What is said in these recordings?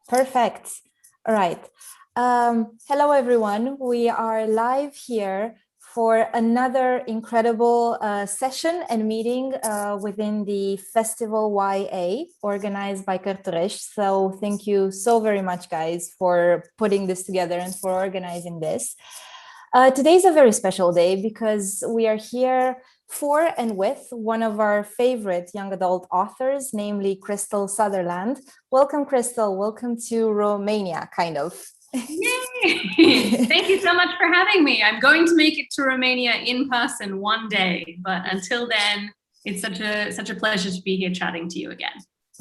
Perfect. All right. Hello, everyone. We are live here for another incredible session and meeting within the FestivalYA organized by Cărturești. So thank you so very much, guys, for putting this together and for organizing this. Today's a very special day because we are here for and with one of our favorite young adult authors, namely Krystal Sutherland. Welcome, Krystal. Welcome to Romania, kind of. Yay! Thank you so much for having me. I'm going to make it to Romania in person one day, but until then, it's such a pleasure to be here chatting to you again.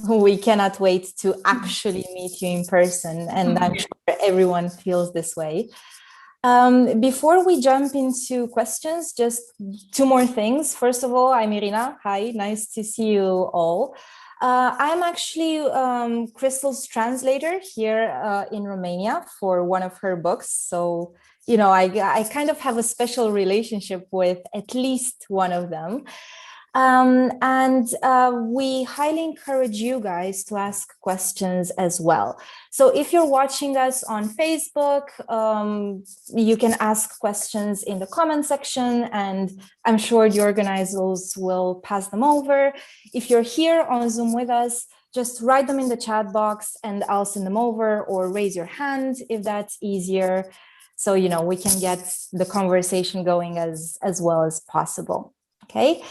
We cannot wait to actually meet you in person, and I'm sure everyone feels this way. Before we jump into questions, just two more things. First of all, I'm Irina. Hi, nice to see you all. I'm actually Krystal's translator here in Romania for one of her books. So, you know, I kind of have a special relationship with at least one of them. We highly encourage you guys to ask questions as well. So if you're watching us on Facebook, you can ask questions in the comment section, and I'm sure the organizers will pass them over. If you're here on Zoom with us, just write them in the chat box and I'll send them over, or raise your hand if that's easier. So, you know, we can get the conversation going as well as possible. Okay.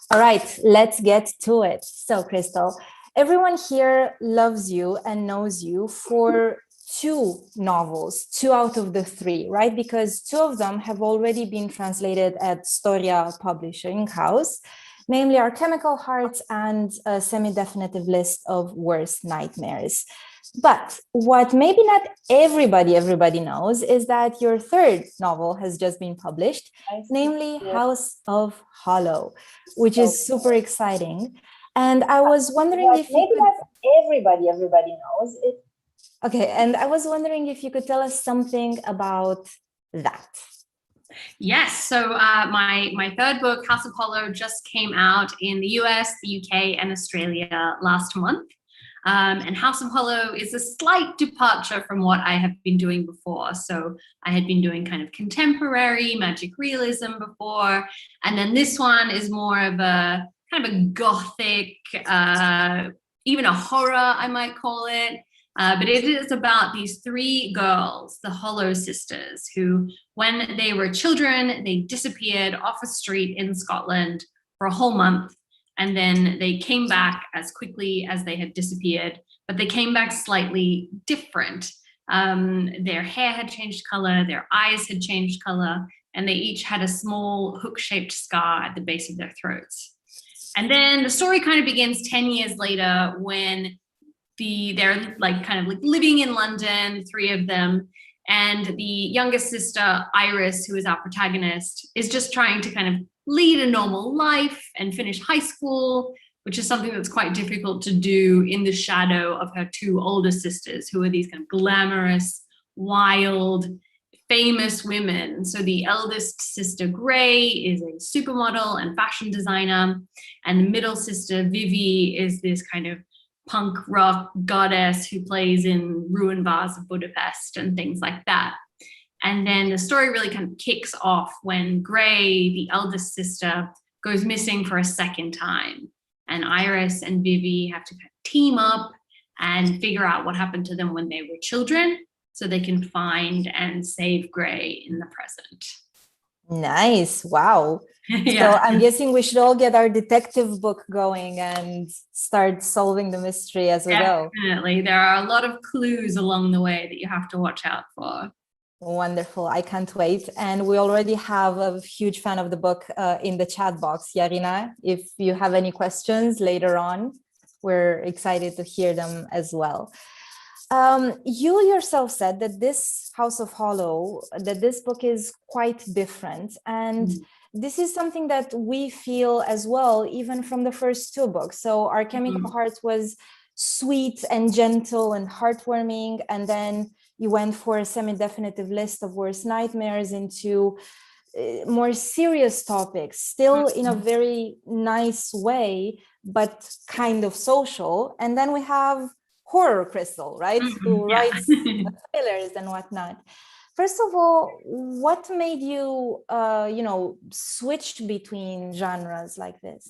All right, let's get to it. So, Krystal, everyone here loves you and knows you for two novels, 2 out of the 3, right? Because 2 of them have already been translated at Stoica Publishing House, namely Our Chemical Hearts and a semi-definitive list of worst nightmares. But what maybe not everybody knows is that your 3rd novel has just been published, namely House of Hollow, which is super exciting. And I was wondering if maybe not everybody knows it. Okay, and I was wondering if you could tell us something about that. Yes, so my 3rd book, House of Hollow, just came out in the US, the UK, and Australia last month. And House of Hollow is a slight departure from what I have been doing before. So I had been doing kind of contemporary magic realism before, and then this one is more of a kind of a gothic, even a horror, I might call it. But it is about these 3 girls, the Hollow sisters, who, when they were children, they disappeared off a street in Scotland for a whole month. And then they came back as quickly as they had disappeared, but they came back slightly different. Their hair had changed color, their eyes had changed color, and they each had a small hook-shaped scar at the base of their throats. And then the story kind of begins 10 years later when they're kind of living in London, 3 of them, and the youngest sister, Iris, who is our protagonist, is just trying to kind of lead a normal life and finish high school, which is something that's quite difficult to do in the shadow of her 2 older sisters, who are these kind of glamorous, wild, famous women. So the eldest sister, Gray, is a supermodel and fashion designer, and the middle sister, Vivi, is this kind of punk rock goddess who plays in ruined bars of Budapest and things like that. And then the story really kind of kicks off when Gray, the eldest sister, goes missing for a 2nd time. And Iris and Vivi have to kind of team up and figure out what happened to them when they were children so they can find and save Gray in the present. Nice. Wow. Yeah. So I'm guessing we should all get our detective book going and start solving the mystery as we go. Definitely. There are a lot of clues along the way that you have to watch out for. Wonderful. I can't wait. And we already have a huge fan of the book in the chat box. Irina, if you have any questions later on, we're excited to hear them as well. You yourself said that this House of Hollow, that this book is quite different. And this is something that we feel as well, even from the first 2 books. So Our Chemical Hearts was sweet and gentle and heartwarming. And then you went for a semi-definitive list of worst nightmares into more serious topics, still in a very nice way, but kind of social. And then we have horror Krystal, right? Who writes thrillers and whatnot. First of all, what made you, switch between genres like this?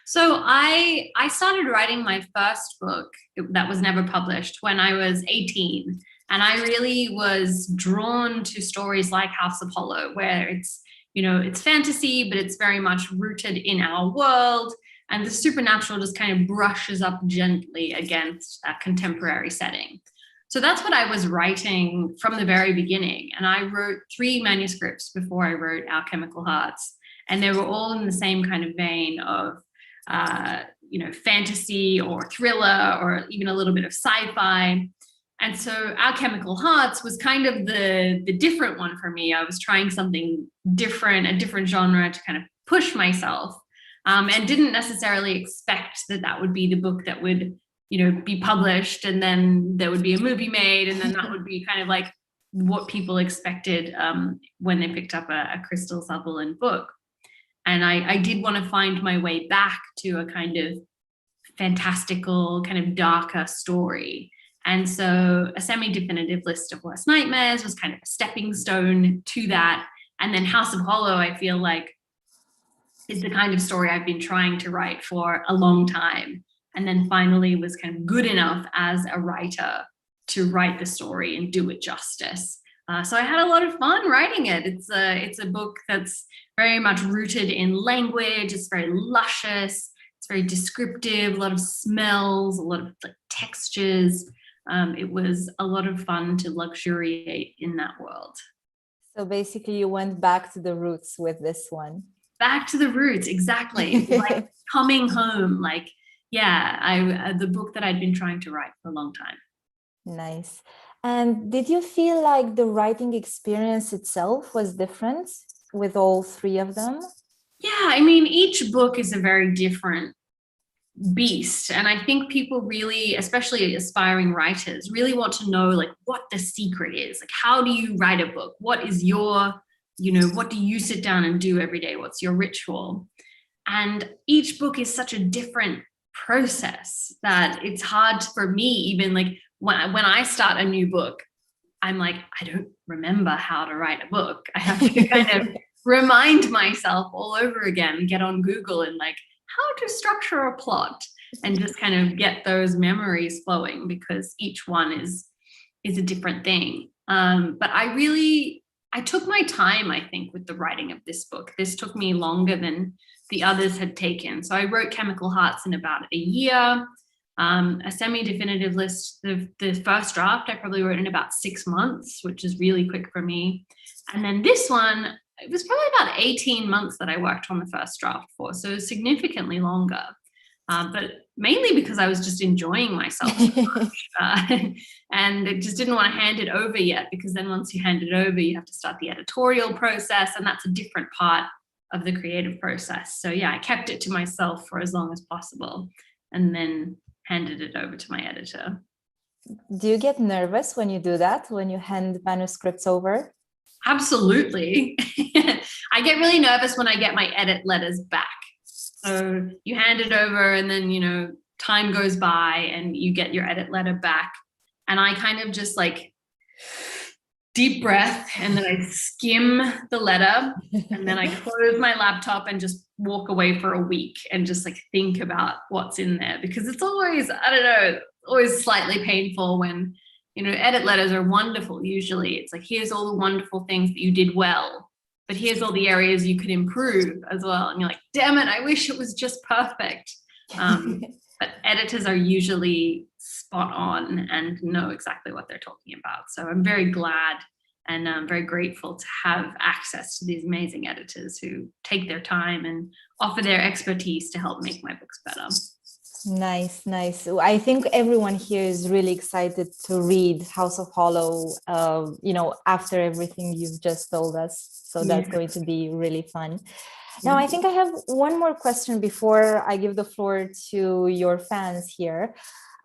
So I started writing my first book that was never published when I was 18. And I really was drawn to stories like House of Hollow, where it's, it's fantasy, but it's very much rooted in our world. And the supernatural just kind of brushes up gently against a contemporary setting. So that's what I was writing from the very beginning. And I wrote 3 manuscripts before I wrote Alchemical Hearts. And they were all in the same kind of vein of, fantasy or thriller or even a little bit of sci-fi. And so Alchemical Hearts was kind of the different one for me. I was trying something different, a different genre to kind of push myself, and didn't necessarily expect that would be the book that would, be published, and then there would be a movie made, and then that would be kind of like what people expected when they picked up a Krystal Sutherland book. And I did want to find my way back to a kind of fantastical, kind of darker story. And so a semi-definitive list of worst nightmares was kind of a stepping stone to that. And then House of Hollow, I feel like, is the kind of story I've been trying to write for a long time. And then finally was kind of good enough as a writer to write the story and do it justice. So I had a lot of fun writing it. It's a book that's very much rooted in language. It's very luscious. It's very descriptive, a lot of smells, a lot of textures. It was a lot of fun to luxuriate in that world. So basically you went back to the roots with this one. Back to the roots, exactly. Like coming home, the book that I'd been trying to write for a long time. Nice. And did you feel like the writing experience itself was different with all 3 of them? Yeah, I mean, each book is a very different beast. And I think people really, especially aspiring writers, really want to know what the secret is. How do you write a book? What is your, what do you sit down and do every day? What's your ritual? And each book is such a different process that it's hard for me, even when I start a new book, I'm like, I don't remember how to write a book. I have to kind of remind myself all over again, get on Google and how to structure a plot, and just kind of get those memories flowing, because each one is a different thing. But I took my time, I think, with the writing of this book. This took me longer than the others had taken. So I wrote Chemical Hearts in about a year. A semi-definitive list, the first draft, I probably wrote in about 6 months, which is really quick for me. And then this one, it was probably about 18 months that I worked on the first draft for, so significantly longer. But mainly because I was just enjoying myself so much. And I just didn't want to hand it over yet, because then once you hand it over, you have to start the editorial process, and that's a different part of the creative process. So yeah, I kept it to myself for as long as possible, and then handed it over to my editor. Do you get nervous when you do that, when you hand manuscripts over? Absolutely. I get really nervous when I get my edit letters back. So you hand it over, and then, time goes by and you get your edit letter back. And I kind of just deep breath, and then I skim the letter, and then I close my laptop and just walk away for a week and just think about what's in there, because it's always, I don't know, always slightly painful when, edit letters are wonderful. Usually it's here's all the wonderful things that you did well, but here's all the areas you could improve as well. And you're like, damn it, I wish it was just perfect. But editors are usually spot on and know exactly what they're talking about. So I'm very glad and I'm very grateful to have access to these amazing editors who take their time and offer their expertise to help make my books better. Nice. I think everyone here is really excited to read House of Hollow, after everything you've just told us. So that's going to be really fun. Now, I think I have one more question before I give the floor to your fans here.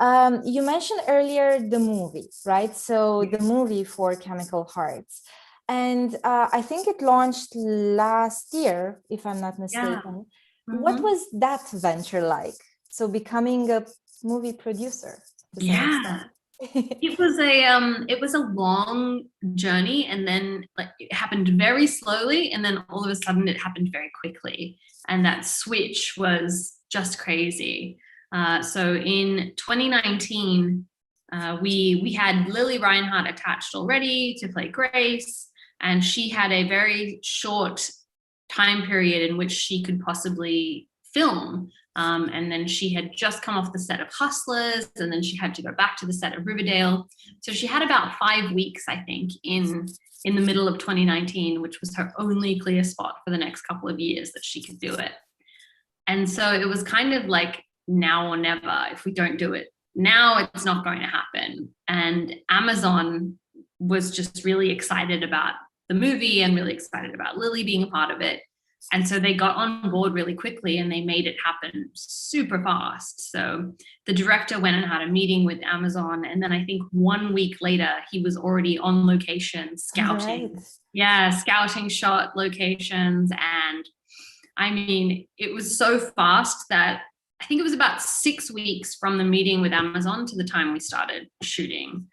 You mentioned earlier the movie, right? So the movie for Chemical Hearts. And I think it launched last year, if I'm not mistaken. Yeah. What was that venture like? So becoming a movie producer? to some Yeah. extent. It was a long journey, and then like it happened very slowly, and then all of a sudden it happened very quickly, and that switch was just crazy. So in 2019, we had Lily Reinhardt attached already to play Grace, and she had a very short time period in which she could possibly film. And then she had just come off the set of Hustlers, and then she had to go back to the set of Riverdale. So she had about 5 weeks, I think, in the middle of 2019, which was her only clear spot for the next couple of years that she could do it. And so it was kind of like now or never. If we don't do it now, it's not going to happen. And Amazon was just really excited about the movie and really excited about Lily being a part of it. And so they got on board really quickly, and they made it happen super fast. So the director went and had a meeting with Amazon. And then I think 1 week later, he was already on location scouting. Right. Yeah, scouting shot locations. And I mean, it was so fast that I think it was about 6 weeks from the meeting with Amazon to the time we started shooting,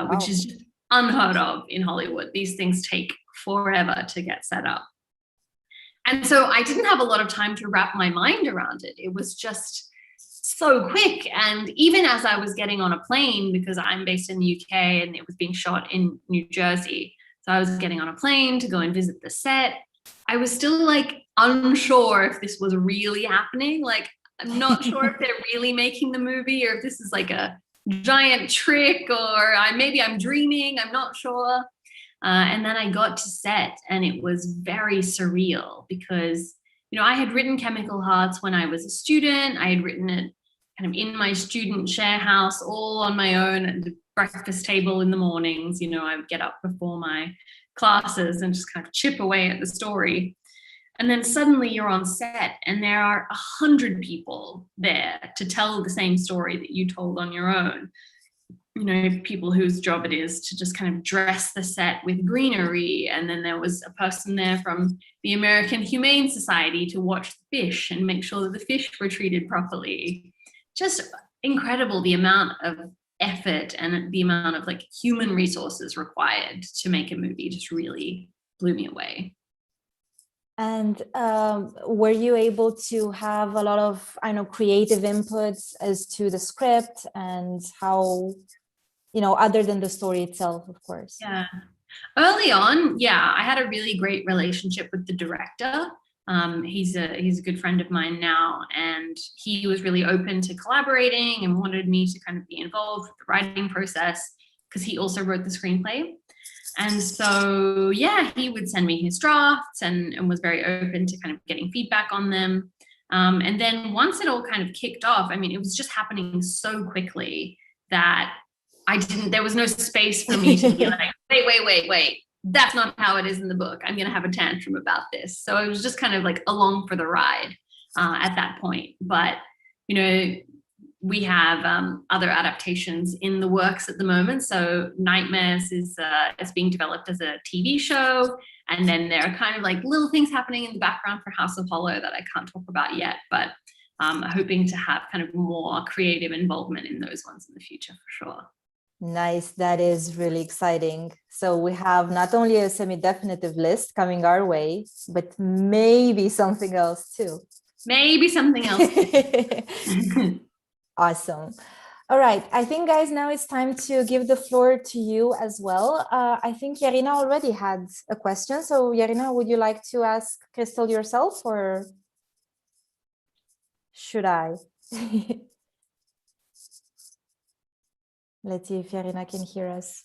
which is just unheard of in Hollywood. These things take forever to get set up. And so I didn't have a lot of time to wrap my mind around it. It was just so quick. And even as I was getting on a plane, because I'm based in the UK and it was being shot in New Jersey, so I was getting on a plane to go and visit the set, I was still like unsure if this was really happening. Like, I'm not sure if they're really making the movie or if this is like a giant trick, or maybe I'm dreaming, I'm not sure. And then I got to set, and it was very surreal because, you know, I had written Chemical Hearts when I was a student. I had written it kind of in my student share house, all on my own at the breakfast table in the mornings. You know, I would get up before my classes and just kind of chip away at the story. And then suddenly you're on set, and there are 100 people there to tell the same story that you told on your own. You know, people whose job it is to just kind of dress the set with greenery. And then there was a person there from the American Humane Society to watch the fish and make sure that the fish were treated properly. Just incredible, the amount of effort and the amount of like human resources required to make a movie just really blew me away. And were you able to have a lot of, creative inputs as to the script and how, other than the story itself, of course? Yeah. Early on, I had a really great relationship with the director. He's a good friend of mine now, and he was really open to collaborating and wanted me to kind of be involved with the writing process because he also wrote the screenplay. And so, he would send me his drafts and was very open to kind of getting feedback on them. And then once it all kind of kicked off, I mean, it was just happening so quickly that there was no space for me to be like, wait, that's not how it is in the book. I'm going to have a tantrum about this. So I was just kind of like along for the ride at that point. But, you know, we have other adaptations in the works at the moment. So Nightmares is being developed as a TV show. And then there are kind of like little things happening in the background for House of Hollow that I can't talk about yet, but hoping to have kind of more creative involvement in those ones in the future for sure. Nice. That is really exciting. So we have not only a semi-definitive list coming our way, but maybe something else too. Maybe something else. Awesome. All right. I think, guys, now it's time to give the floor to you as well. I think Irina already had a question. So Irina, would you like to ask Krystal yourself, or should I? Let's see if Irina can hear us.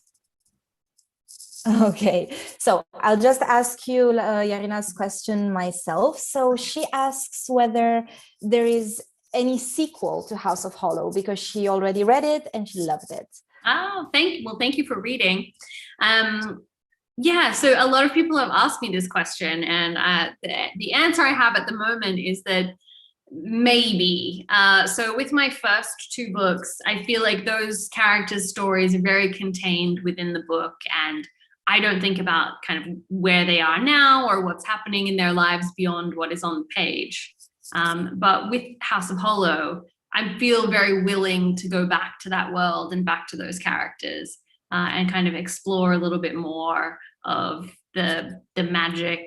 Okay, so I'll just ask you Irina's question myself. So she asks whether there is any sequel to House of Hollow, because she already read it and she loved it. Oh, thank you for reading. So a lot of people have asked me this question, and the answer I have at the moment is that maybe. So with my first 2 books, I feel like those characters' stories are very contained within the book, and I don't think about kind of where they are now or what's happening in their lives beyond what is on the page. But with House of Hollow, I feel very willing to go back to that world and back to those characters and kind of explore a little bit more of the magic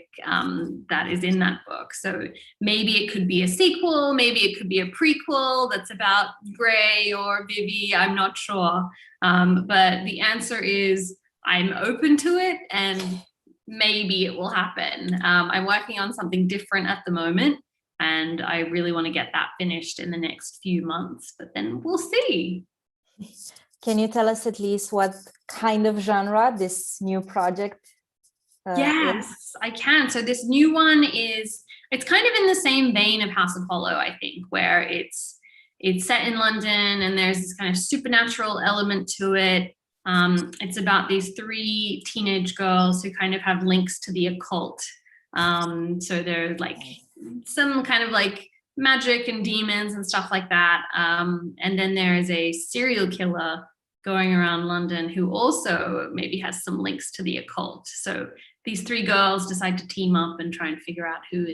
that is in that book. So maybe it could be a sequel, maybe it could be a prequel that's about Gray or Vivi, I'm not sure. But the answer is I'm open to it and maybe it will happen. I'm working on something different at the moment and I really want to get that finished in the next few months, but then we'll see. Can you tell us at least what kind of genre this new project Yes, I can. So this new one it's kind of in the same vein of House of Hollow, I think, where it's set in London and there's this kind of supernatural element to it. It's about these 3 teenage girls who kind of have links to the occult. So there's like some kind of like magic and demons and stuff like that. And then there is a serial killer going around London who also maybe has some links to the occult. So these 3 girls decide to team up and try and figure out who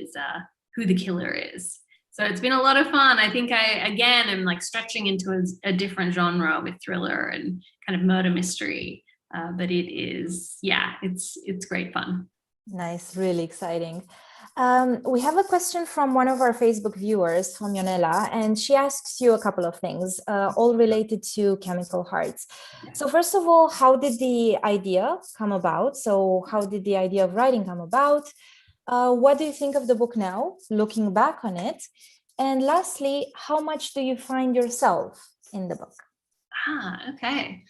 the killer is. So it's been a lot of fun. I think again am like stretching into a different genre with thriller and kind of murder mystery. But it is, it's great fun. Nice, really exciting. We have a question from one of our Facebook viewers, from Yonela, and she asks you a couple of things, all related to Chemical Hearts. So first of all, how did the idea come about? So how did the idea of writing come about? What do you think of the book now, looking back on it? And lastly, how much do you find yourself in the book? Okay.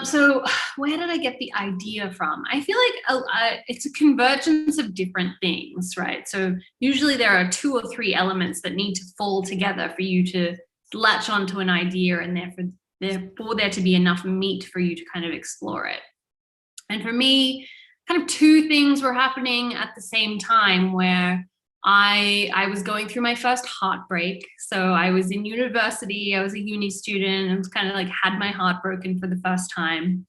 So where did I get the idea from? I feel like it's a convergence of different things, right? So usually there are 2 or 3 elements that need to fall together for you to latch onto an idea and therefore there to be enough meat for you to kind of explore it. And for me, kind of 2 things were happening at the same time where I was going through my first heartbreak. So I was in university, I was a uni student, and was kind of like had my heart broken for the first time.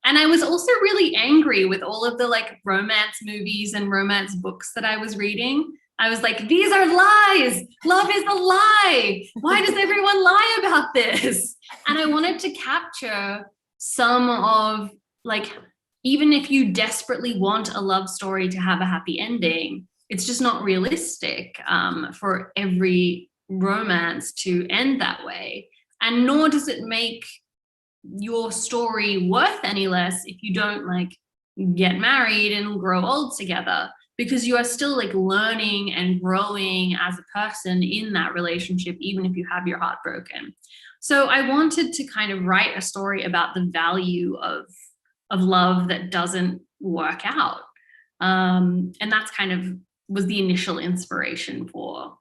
And I was also really angry with all of the like romance movies and romance books that I was reading. I was like, these are lies. Love is a lie. Why does everyone lie about this? And I wanted to capture some of like, even if you desperately want a love story to have a happy ending, it's just not realistic for every romance to end that way. And nor does it make your story worth any less if you don't like get married and grow old together, because you are still like learning and growing as a person in that relationship, even if you have your heart broken. So I wanted to kind of write a story about the value of love that doesn't work out. And that's kind of was the initial inspiration for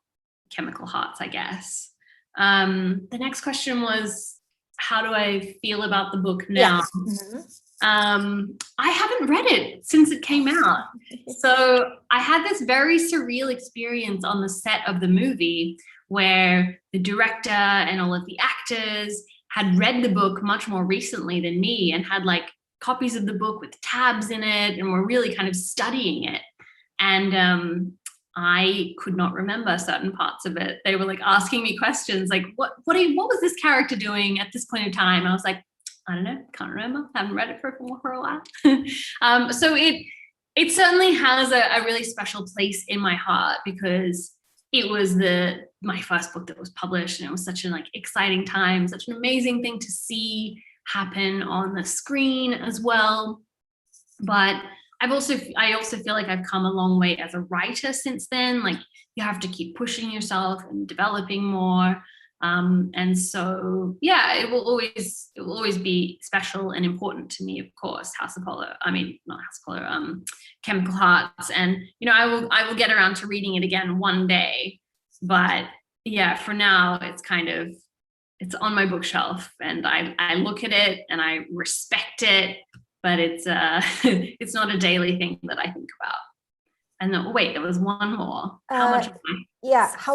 Chemical Hearts, I guess. The next question was, how do I feel about the book now? Yeah. Mm-hmm. I haven't read it since it came out. So I had this very surreal experience on the set of the movie where the director and all of the actors had read the book much more recently than me and had like copies of the book with tabs in it and were really kind of studying it. And I could not remember certain parts of it. They were like asking me questions like, what was this character doing at this point in time? I was like, I don't know, can't remember. Haven't read it for a while. So it certainly has a really special place in my heart because it was my first book that was published, and it was such an like exciting time, such an amazing thing to see happen on the screen as well. But I also feel like I've come a long way as a writer since then. Like you have to keep pushing yourself and developing more. And so, yeah, it will always be special and important to me, of course, Chemical Hearts. And, you know, I will get around to reading it again one day, but yeah, for now it's on my bookshelf and I look at it and I respect it, but it's it's not a daily thing that I think about. And then, wait, there was one more. How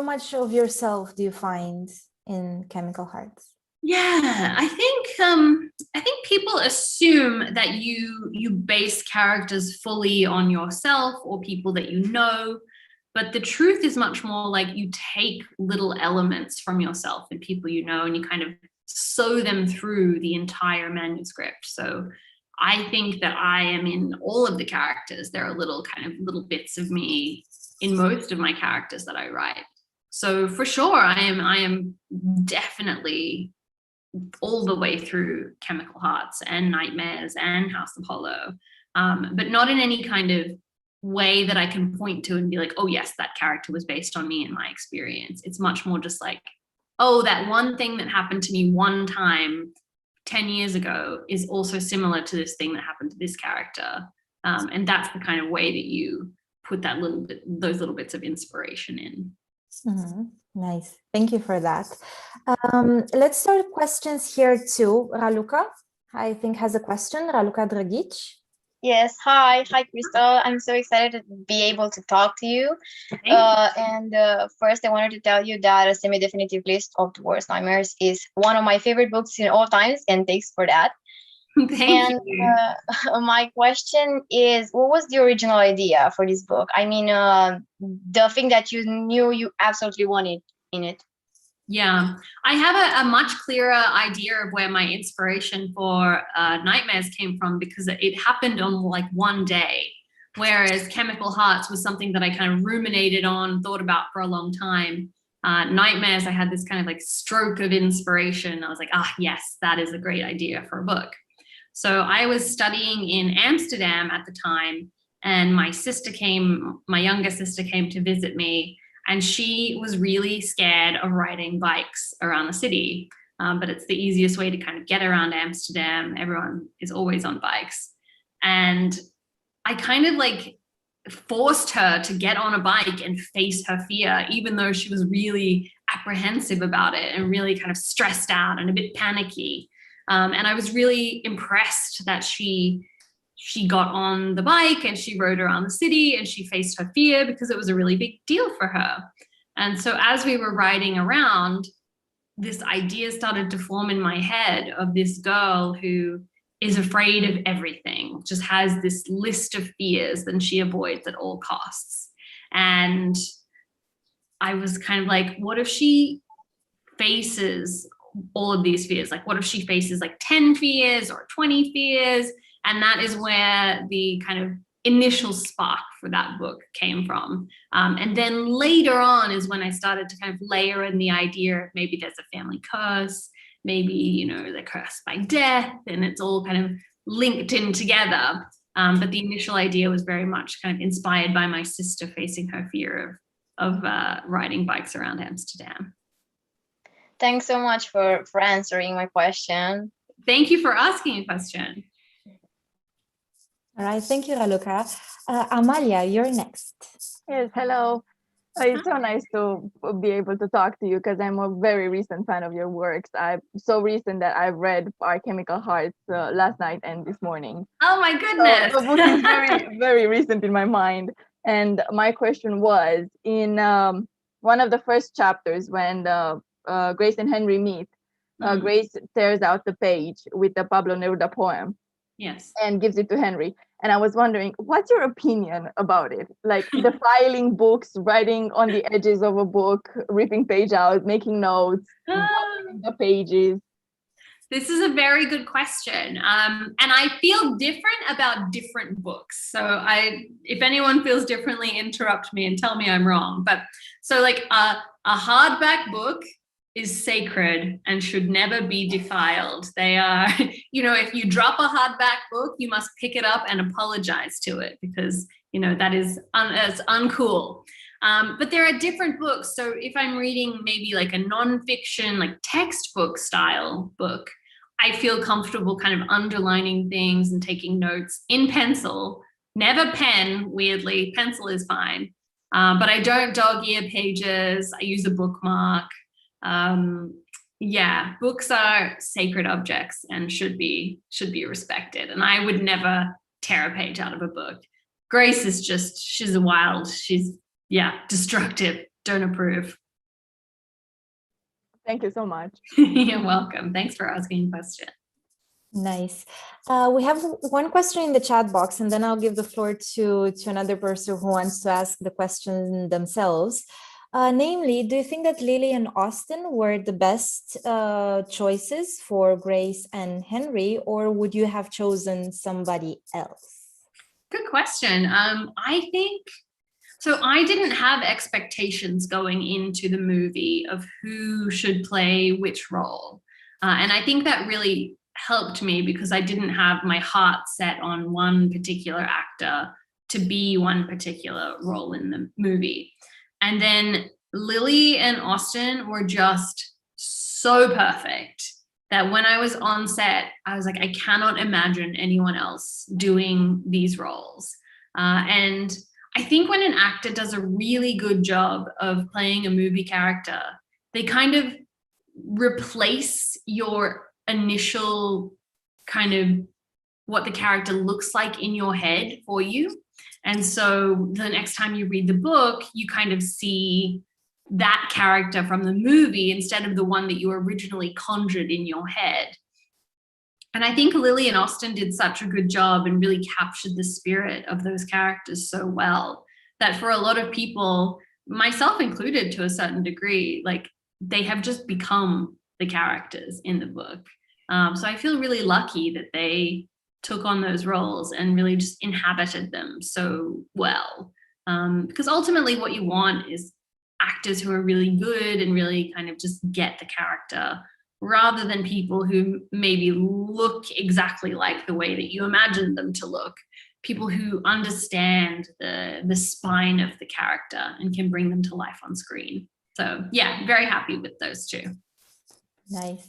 much of yourself do you find in Chemical Hearts? Yeah, I think people assume that you base characters fully on yourself or people that you know, But the truth is much more like you take little elements from yourself and people you know, and you kind of sew them through the entire manuscript. So I think that I am in all of the characters. There are little bits of me in most of my characters that I write. So for sure, I am definitely all the way through Chemical Hearts and Nightmares and House of Hollow, but not in any kind of way that I can point to and be like, oh yes, that character was based on me and my experience. It's much more just like, oh, that one thing that happened to me one time 10 years ago is also similar to this thing that happened to this character. And that's the kind of way that you put those little bits of inspiration in. Mm-hmm. Nice. Thank you for that. Let's start questions here too. Raluca, I think, has a question. Raluca Dragic. Yes. Hi, Krystal. I'm so excited to be able to talk to you. First, I wanted to tell you that A Semi-Definitive List of the Worst Nightmares is one of my favorite books in all times, and thanks for that. Thank you. My question is, what was the original idea for this book? I mean, the thing that you knew you absolutely wanted in it. Yeah, I have a much clearer idea of where my inspiration for Nightmares came from, because it happened on like one day, whereas Chemical Hearts was something that I kind of ruminated on, thought about for a long time. Nightmares, I had this kind of like stroke of inspiration. I was like, yes, that is a great idea for a book. So I was studying in Amsterdam at the time, and my younger sister came to visit me, and she was really scared of riding bikes around the city. But it's the easiest way to kind of get around Amsterdam. Everyone is always on bikes. And I kind of like forced her to get on a bike and face her fear, even though she was really apprehensive about it and really kind of stressed out and a bit panicky. And I was really impressed that she got on the bike and she rode around the city and she faced her fear, because it was a really big deal for her. And so as we were riding around, this idea started to form in my head of this girl who is afraid of everything, just has this list of fears that she avoids at all costs. And I was kind of like, what if she faces all of these fears? Like, what if she faces like 10 fears or 20 fears? And that is where the kind of initial spark for that book came from. And then later on is when I started to kind of layer in the idea of maybe there's a family curse, maybe, they're cursed by death, and it's all kind of linked in together. But the initial idea was very much kind of inspired by my sister facing her fear of riding bikes around Amsterdam. Thanks so much for answering my question. Thank you for asking a question. All right, thank you, Raluca. Amalia, you're next. Yes, hello. It's so nice to be able to talk to you, because I'm a very recent fan of your works. I'm so recent that I've read Our Chemical Hearts last night and this morning. Oh my goodness. So the book is very, very recent in my mind. And my question was, in one of the first chapters, when Grace and Henry meet, Grace tears out the page with the Pablo Neruda poem. Yes. And gives it to Henry. And I was wondering, what's your opinion about it? Like defiling books, writing on the edges of a book, ripping page out, making notes, the pages. This is a very good question. And I feel different about different books. So if anyone feels differently, interrupt me and tell me I'm wrong. But so like a hardback book is sacred and should never be defiled. They are, if you drop a hardback book, you must pick it up and apologize to it, because, that is it's uncool. But there are different books. So if I'm reading maybe like a nonfiction, like textbook style book, I feel comfortable kind of underlining things and taking notes in pencil, never pen, weirdly. Pencil is fine. But I don't dog ear pages. I use a bookmark. Books are sacred objects and should be respected. And I would never tear a page out of a book. Grace is she's wild. She's destructive. Don't approve. Thank you so much. You're welcome. Thanks for asking a question. Nice. We have one question in the chat box, and then I'll give the floor to another person who wants to ask the question themselves. Namely, do you think that Lily and Austin were the best choices for Grace and Henry, or would you have chosen somebody else? Good question. I think, so I didn't have expectations going into the movie of who should play which role. And I think that really helped me because I didn't have my heart set on one particular actor to be one particular role in the movie. And then Lily and Austin were just so perfect that when I was on set, I was like, I cannot imagine anyone else doing these roles. And I think when an actor does a really good job of playing a movie character, they kind of replace your initial kind of what the character looks like in your head for you. And so the next time you read the book, you kind of see that character from the movie instead of the one that you originally conjured in your head. And I think Lily and Austin did such a good job and really captured the spirit of those characters so well that for a lot of people, myself included to a certain degree, like they have just become the characters in the book. So I feel really lucky that they took on those roles and really just inhabited them so well. Because ultimately what you want is actors who are really good and really kind of just get the character, rather than people who maybe look exactly like the way that you imagined them to look. People who understand the spine of the character and can bring them to life on screen. So yeah, very happy with those two. Nice.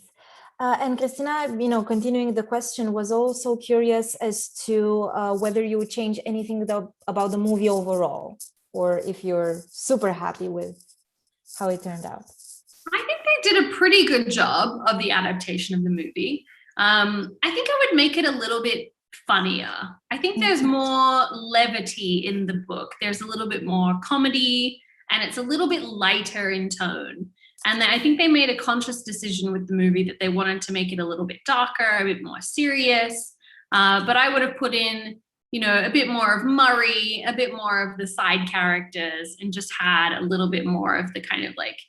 And Christina, continuing the question, was also curious as to whether you would change anything about the movie overall, or if you're super happy with how it turned out. I think they did a pretty good job of the adaptation of the movie. I think I would make it a little bit funnier. I think there's more levity in the book. There's a little bit more comedy, and it's a little bit lighter in tone. And I think they made a conscious decision with the movie that they wanted to make it a little bit darker, a bit more serious. But I would have put in, a bit more of Murray, a bit more of the side characters, and just had a little bit more of the kind of like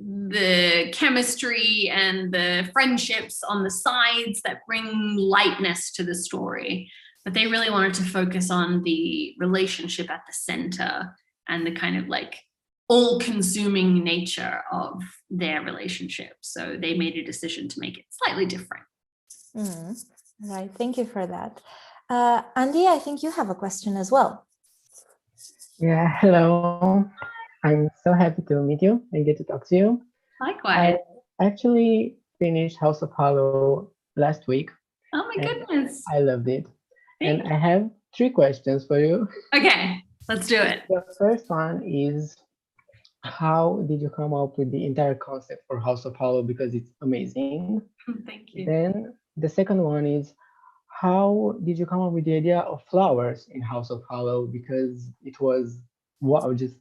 the chemistry and the friendships on the sides that bring lightness to the story. But they really wanted to focus on the relationship at the center and the kind of like all-consuming nature of their relationship. So they made a decision to make it slightly different. Right, thank you for that. Andy, I think you have a question as well. Yeah, hello. I'm so happy to meet you and get to talk to you. Likewise. I actually finished House of Hollow last week. Oh my goodness. I loved it. And I have 3 questions for you. Okay, let's do it. The first one is, how did you come up with the entire concept for House of Hollow? Because it's amazing. Thank you. Then the second one is, how did you come up with the idea of flowers in House of Hollow? Because it was, wow, just...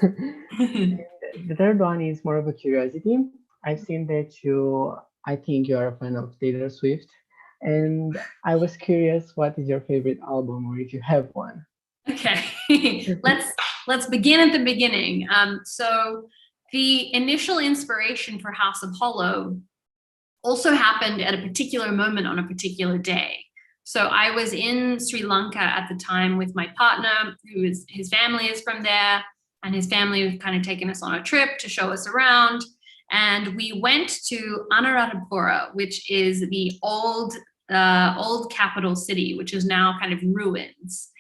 The third one is more of a curiosity. I've seen that I think you are a fan of Taylor Swift. And I was curious, what is your favorite album, or if you have one? Okay, let's begin at the beginning. So the initial inspiration for House of Hollow also happened at a particular moment on a particular day. So I was in Sri Lanka at the time with my partner, his family is from there, and his family was kind of taking us on a trip to show us around. And we went to Anuradhapura, which is the old capital city, which is now kind of ruins.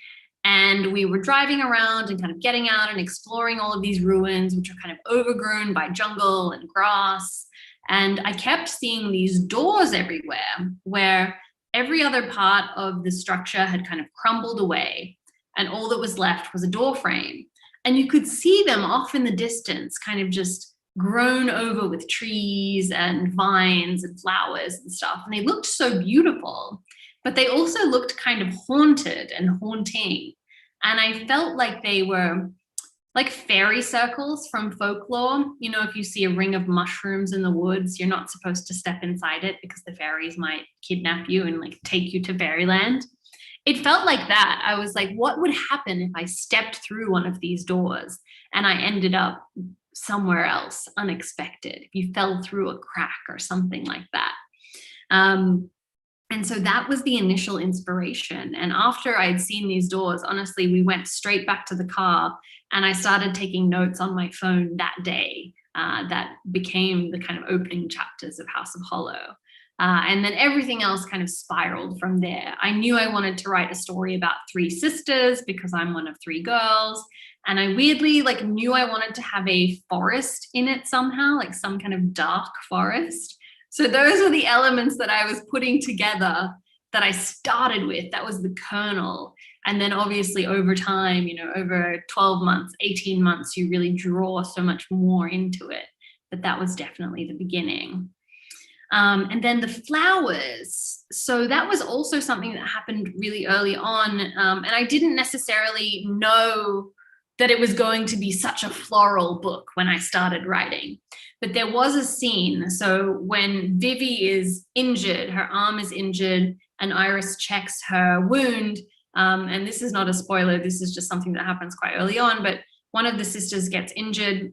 And we were driving around and kind of getting out and exploring all of these ruins, which are kind of overgrown by jungle and grass. And I kept seeing these doors everywhere where every other part of the structure had kind of crumbled away. And all that was left was a door frame. And you could see them off in the distance, kind of just grown over with trees and vines and flowers and stuff. And they looked so beautiful, but they also looked kind of haunted and haunting. And I felt like they were like fairy circles from folklore. You know, if you see a ring of mushrooms in the woods, you're not supposed to step inside it because the fairies might kidnap you and like take you to fairyland. It felt like that. I was like, what would happen if I stepped through one of these doors and I ended up somewhere else unexpected? If you fell through a crack or something like that. And so that was the initial inspiration. And after I'd seen these doors, honestly, we went straight back to the car and I started taking notes on my phone that day. That became the kind of opening chapters of House of Hollow. And then everything else kind of spiraled from there. I knew I wanted to write a story about 3 sisters because I'm one of 3 girls. And I weirdly like knew I wanted to have a forest in it somehow, like some kind of dark forest. So those were the elements that I was putting together that I started with. That was the kernel. And then obviously over time, you know, over 12 months, 18 months, you really draw so much more into it. But that was definitely the beginning. And then the flowers. So that was also something that happened really early on. And I didn't necessarily know that it was going to be such a floral book when I started writing. But there was a scene. So when Vivi is injured, her arm is injured, and Iris checks her wound. And this is not a spoiler. This is just something that happens quite early on. But one of the sisters gets injured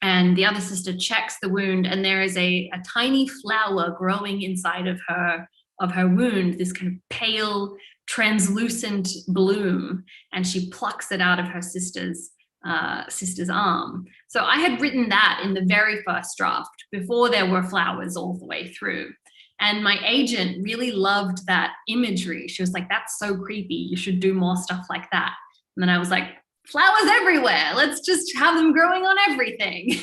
and the other sister checks the wound, and there is a tiny flower growing inside of her wound, this kind of pale, translucent bloom, and she plucks it out of her sister's arm. So I had written that in the very first draft before there were flowers all the way through. And my agent really loved that imagery. She was like, that's so creepy. You should do more stuff like that. And then I was like, flowers everywhere. Let's just have them growing on everything.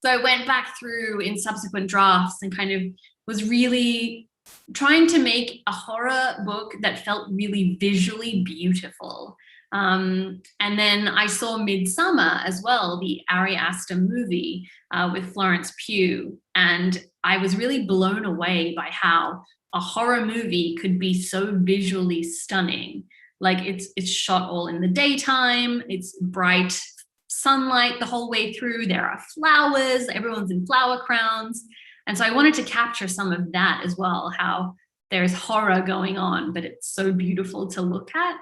So I went back through in subsequent drafts and kind of was really trying to make a horror book that felt really visually beautiful. And then I saw Midsummer as well, the Ari Aster movie with Florence Pugh. And I was really blown away by how a horror movie could be so visually stunning. Like it's shot all in the daytime, it's bright sunlight the whole way through, there are flowers, everyone's in flower crowns. And so I wanted to capture some of that as well, how there's horror going on, but it's so beautiful to look at.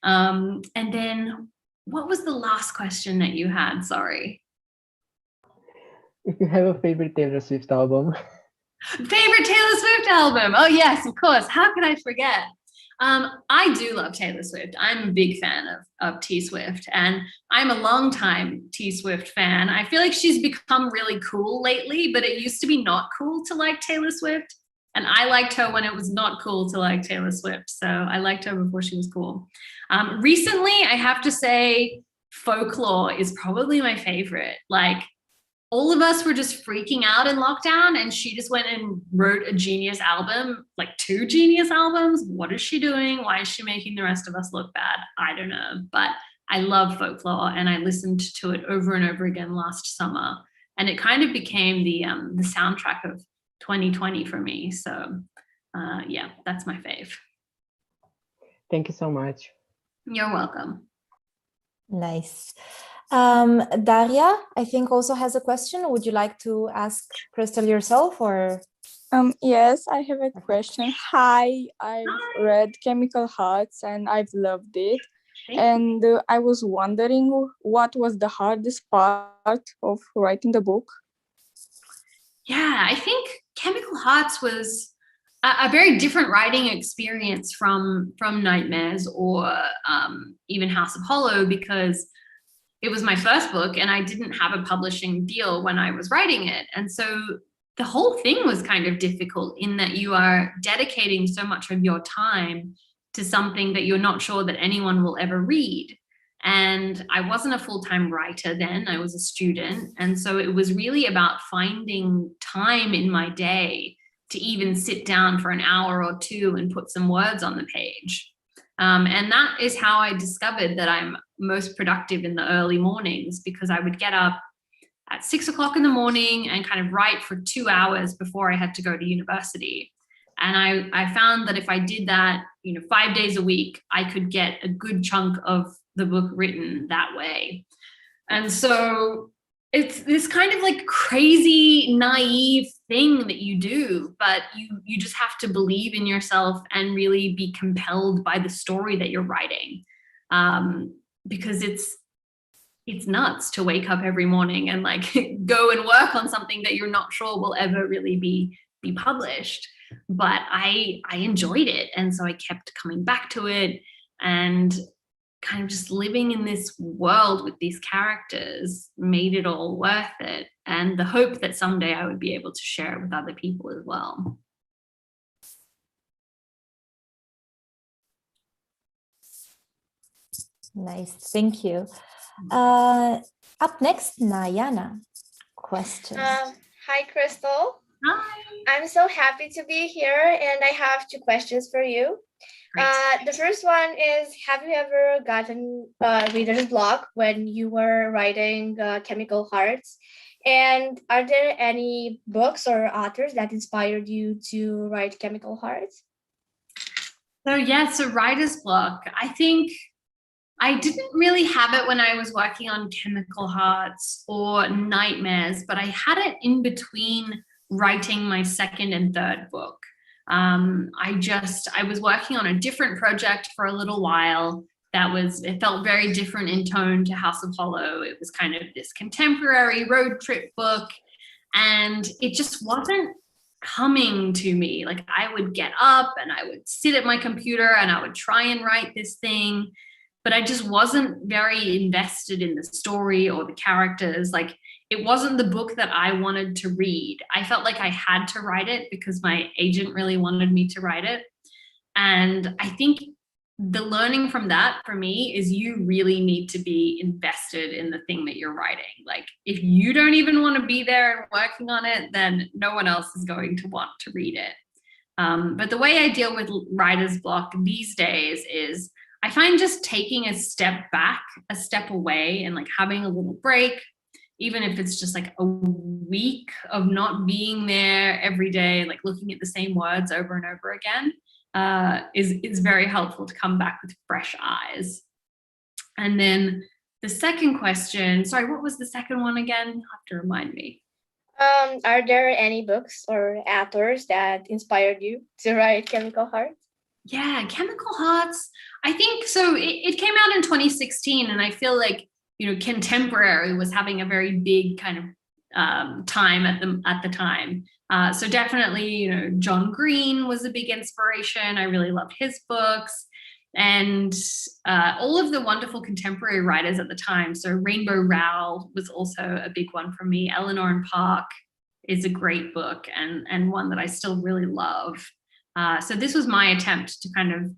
And then what was the last question that you had? Sorry. If you have a favorite Taylor Swift album. Favorite Taylor Swift album? Oh yes, of course. How could I forget? I do love Taylor Swift. I'm a big fan of T Swift, and I'm a longtime T Swift fan. I feel like she's become really cool lately, but it used to be not cool to like Taylor Swift. And I liked her when it was not cool to like Taylor Swift. So I liked her before she was cool. Recently, I have to say Folklore is probably my favorite. Like, all of us were just freaking out in lockdown, and she just went and wrote a genius album, like 2 genius albums. What is she doing? Why is she making the rest of us look bad? I don't know. But I love Folklore, and I listened to it over and over again last summer. And it kind of became the soundtrack of 2020 for me. So yeah, that's my fave. Thank you so much. You're welcome. Nice. Daria, I think also has a question. Would you like to ask Krystal yourself, or? Yes, I have a question. Hi, I've read Chemical Hearts and I've loved it. And I was wondering, what was the hardest part of writing the book? Yeah, I think Chemical Hearts was a very different writing experience from Nightmares or even House of Hollow, because it was my first book and I didn't have a publishing deal when I was writing it. And so the whole thing was kind of difficult in that you are dedicating so much of your time to something that you're not sure that anyone will ever read. And I wasn't a full-time writer then, I was a student. And so it was really about finding time in my day to even sit down for an hour or 2 and put some words on the page. And that is how I discovered that I'm most productive in the early mornings, because I would get up at 6 o'clock in the morning and kind of write for 2 hours before I had to go to university. And I found that if I did that, 5 days a week, I could get a good chunk of the book written that way. And so it's this kind of like crazy, naive thing that you do, but you just have to believe in yourself and really be compelled by the story that you're writing. Because it's nuts to wake up every morning and like go and work on something that you're not sure will ever really be published. But I enjoyed it. And so I kept coming back to it and kind of just living in this world with these characters made it all worth it. And the hope that someday I would be able to share it with other people as well. Nice, thank you. Up next, Nayana, question. Hi, Krystal. Hi. I'm so happy to be here, and I have 2 questions for you. The first one is, have you ever gotten reader's block when you were writing Chemical Hearts? And are there any books or authors that inspired you to write Chemical Hearts? So yeah, so writer's block. I think I didn't really have it when I was working on Chemical Hearts or Nightmares, but I had it in between writing my second and third book. I was working on a different project for a little while. It felt very different in tone to House of Hollow. It was kind of this contemporary road trip book, and it just wasn't coming to me. Like, I would get up and I would sit at my computer and I would try and write this thing, but I just wasn't very invested in the story or the characters. Like, it wasn't the book that I wanted to read. I felt like I had to write it because my agent really wanted me to write it. And I think the learning from that for me is you really need to be invested in the thing that you're writing. Like, if you don't even want to be there and working on it, then no one else is going to want to read it. But the way I deal with writer's block these days is I find just taking a step back, a step away, and like having a little break, even if it's just like a week of not being there every day, like looking at the same words over and over again, is very helpful to come back with fresh eyes. And then the second question, sorry, what was the second one again? You'll have to remind me. Are there any books or authors that inspired you to write Chemical Hearts? Yeah, Chemical Hearts. I think so. It came out in 2016, and I feel like, you know, contemporary was having a very big kind of time at the time. So definitely, you know, John Green was a big inspiration. I really loved his books, and all of the wonderful contemporary writers at the time. So Rainbow Rowell was also a big one for me. Eleanor and Park is a great book, and one that I still really love. So this was my attempt to kind of,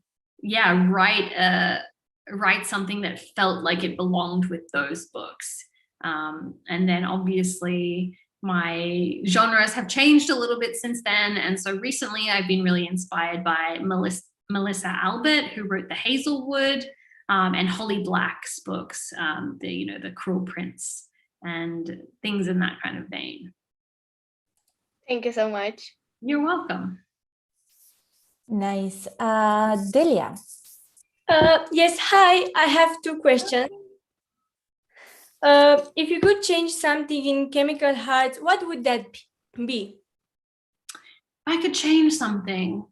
write something that felt like it belonged with those books. And then obviously my genres have changed a little bit since then. And so recently I've been really inspired by Melissa Albert, who wrote The Hazelwood, and Holly Black's books, the Cruel Prince and things in that kind of vein. Thank you so much. You're welcome. Nice. Delia. Yes, hi, I have 2 questions. If you could change something in Chemical Hearts, what would that be? If I could change something.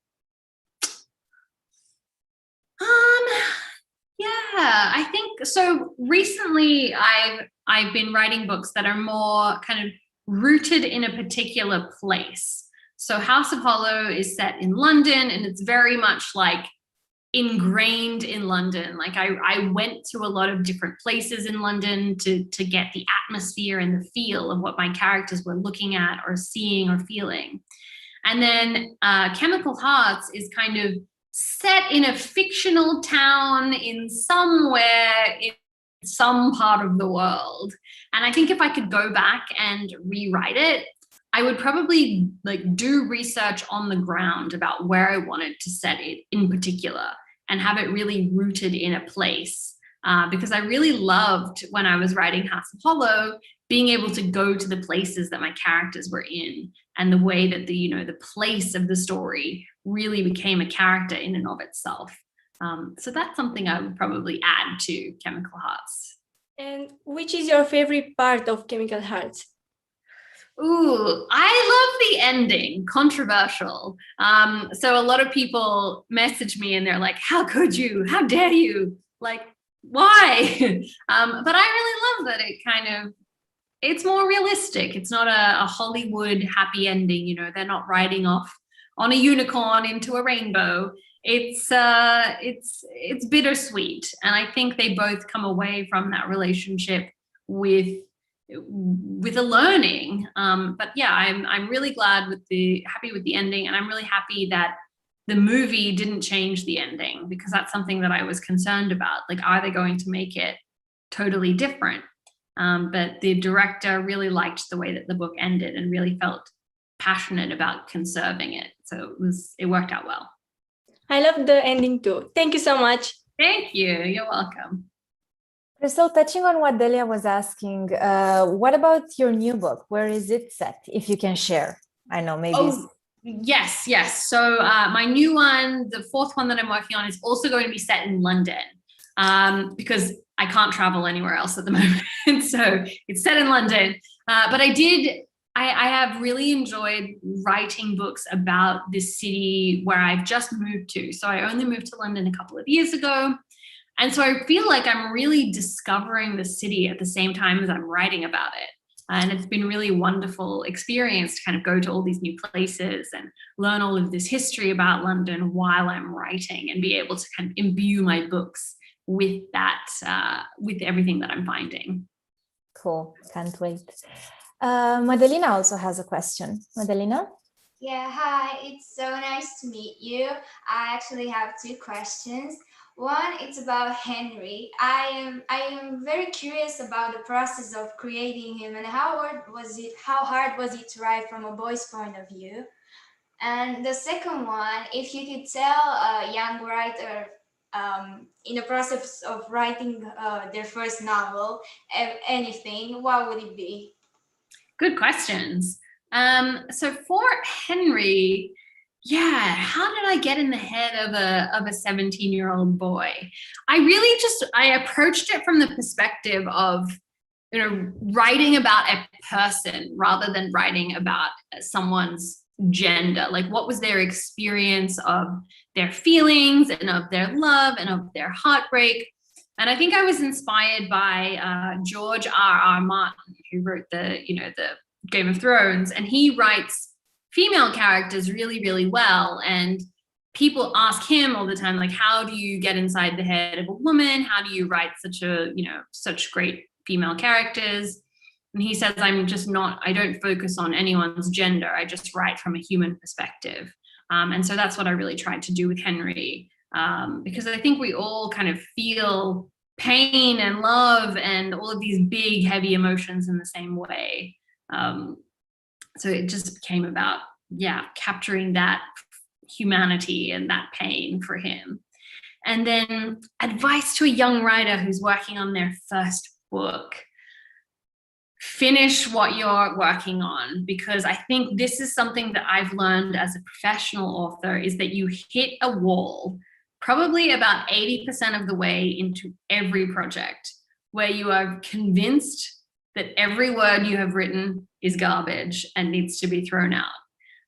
I think so. Recently, I've been writing books that are more kind of rooted in a particular place. So House of Hollow is set in London, and it's very much like ingrained in London. Like I went to a lot of different places in London to get the atmosphere and the feel of what my characters were looking at or seeing or feeling. And then Chemical Hearts is kind of set in a fictional town in somewhere in some part of the world. And I think if I could go back and rewrite it, I would probably like do research on the ground about where I wanted to set it in particular and have it really rooted in a place. Because I really loved when I was writing House of Hollow, being able to go to the places that my characters were in, and the way that the place of the story really became a character in and of itself. So that's something I would probably add to Chemical Hearts. And which is your favorite part of Chemical Hearts? Ooh, I love the ending, controversial. So a lot of people message me and they're like, how could you? How dare you? Like, why? But I really love that it's more realistic. It's not a Hollywood happy ending, you know, they're not riding off on a unicorn into a rainbow. It's bittersweet. And I think they both come away from that relationship with a learning. But yeah, I'm really happy with the ending, and I'm really happy that the movie didn't change the ending, because that's something that I was concerned about. Like, are they going to make it totally different? But the director really liked the way that the book ended and really felt passionate about conserving it. So it worked out well. I love the ending too. Thank you so much. Thank you. You're welcome. Krystal, touching on what Delia was asking, what about your new book? Where is it set, if you can share? I know maybe. Oh, yes. So my new one, the fourth one that I'm working on, is also going to be set in London, because I can't travel anywhere else at the moment. So it's set in London. But I have really enjoyed writing books about this city where I've just moved to. So I only moved to London a couple of years ago. And so I feel like I'm really discovering the city at the same time as I'm writing about it. And it's been a really wonderful experience to kind of go to all these new places and learn all of this history about London while I'm writing, and be able to kind of imbue my books with that, with everything that I'm finding. Cool, can't wait. Madalina also has a question. Madalina? Yeah, hi, it's so nice to meet you. I actually have two questions. One, it's about Henry. I am very curious about the process of creating him, and how hard was it to write from a boy's point of view? And the second one, if you could tell a young writer in the process of writing their first novel, anything, what would it be? Good questions. So for Henry, yeah, how did I get in the head of a 17-year-old boy? I approached it from the perspective of, you know, writing about a person rather than writing about someone's gender. Like, what was their experience of their feelings and of their love and of their heartbreak? And I think I was inspired by George R.R. Martin, who wrote the Game of Thrones, and he writes female characters really, really well. And people ask him all the time, like, how do you get inside the head of a woman? How do you write such great female characters? And he says, I don't focus on anyone's gender. I just write from a human perspective. And so that's what I really tried to do with Henry, because I think we all kind of feel pain and love and all of these big, heavy emotions in the same way. So it just became about, capturing that humanity and that pain for him. And then advice to a young writer who's working on their first book: finish what you're working on, because I think this is something that I've learned as a professional author, is that you hit a wall probably about 80% of the way into every project, where you are convinced that every word you have written is garbage and needs to be thrown out.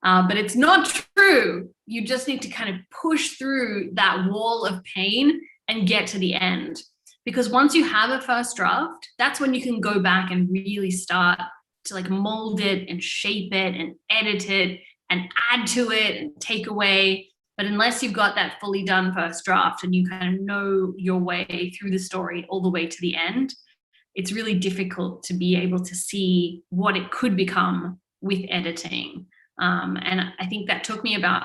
But it's not true. You just need to kind of push through that wall of pain and get to the end. Because once you have a first draft, that's when you can go back and really start to like mold it and shape it and edit it and add to it and take away. But unless you've got that fully done first draft and you kind of know your way through the story all the way to the end, it's really difficult to be able to see what it could become with editing. And I think that took me about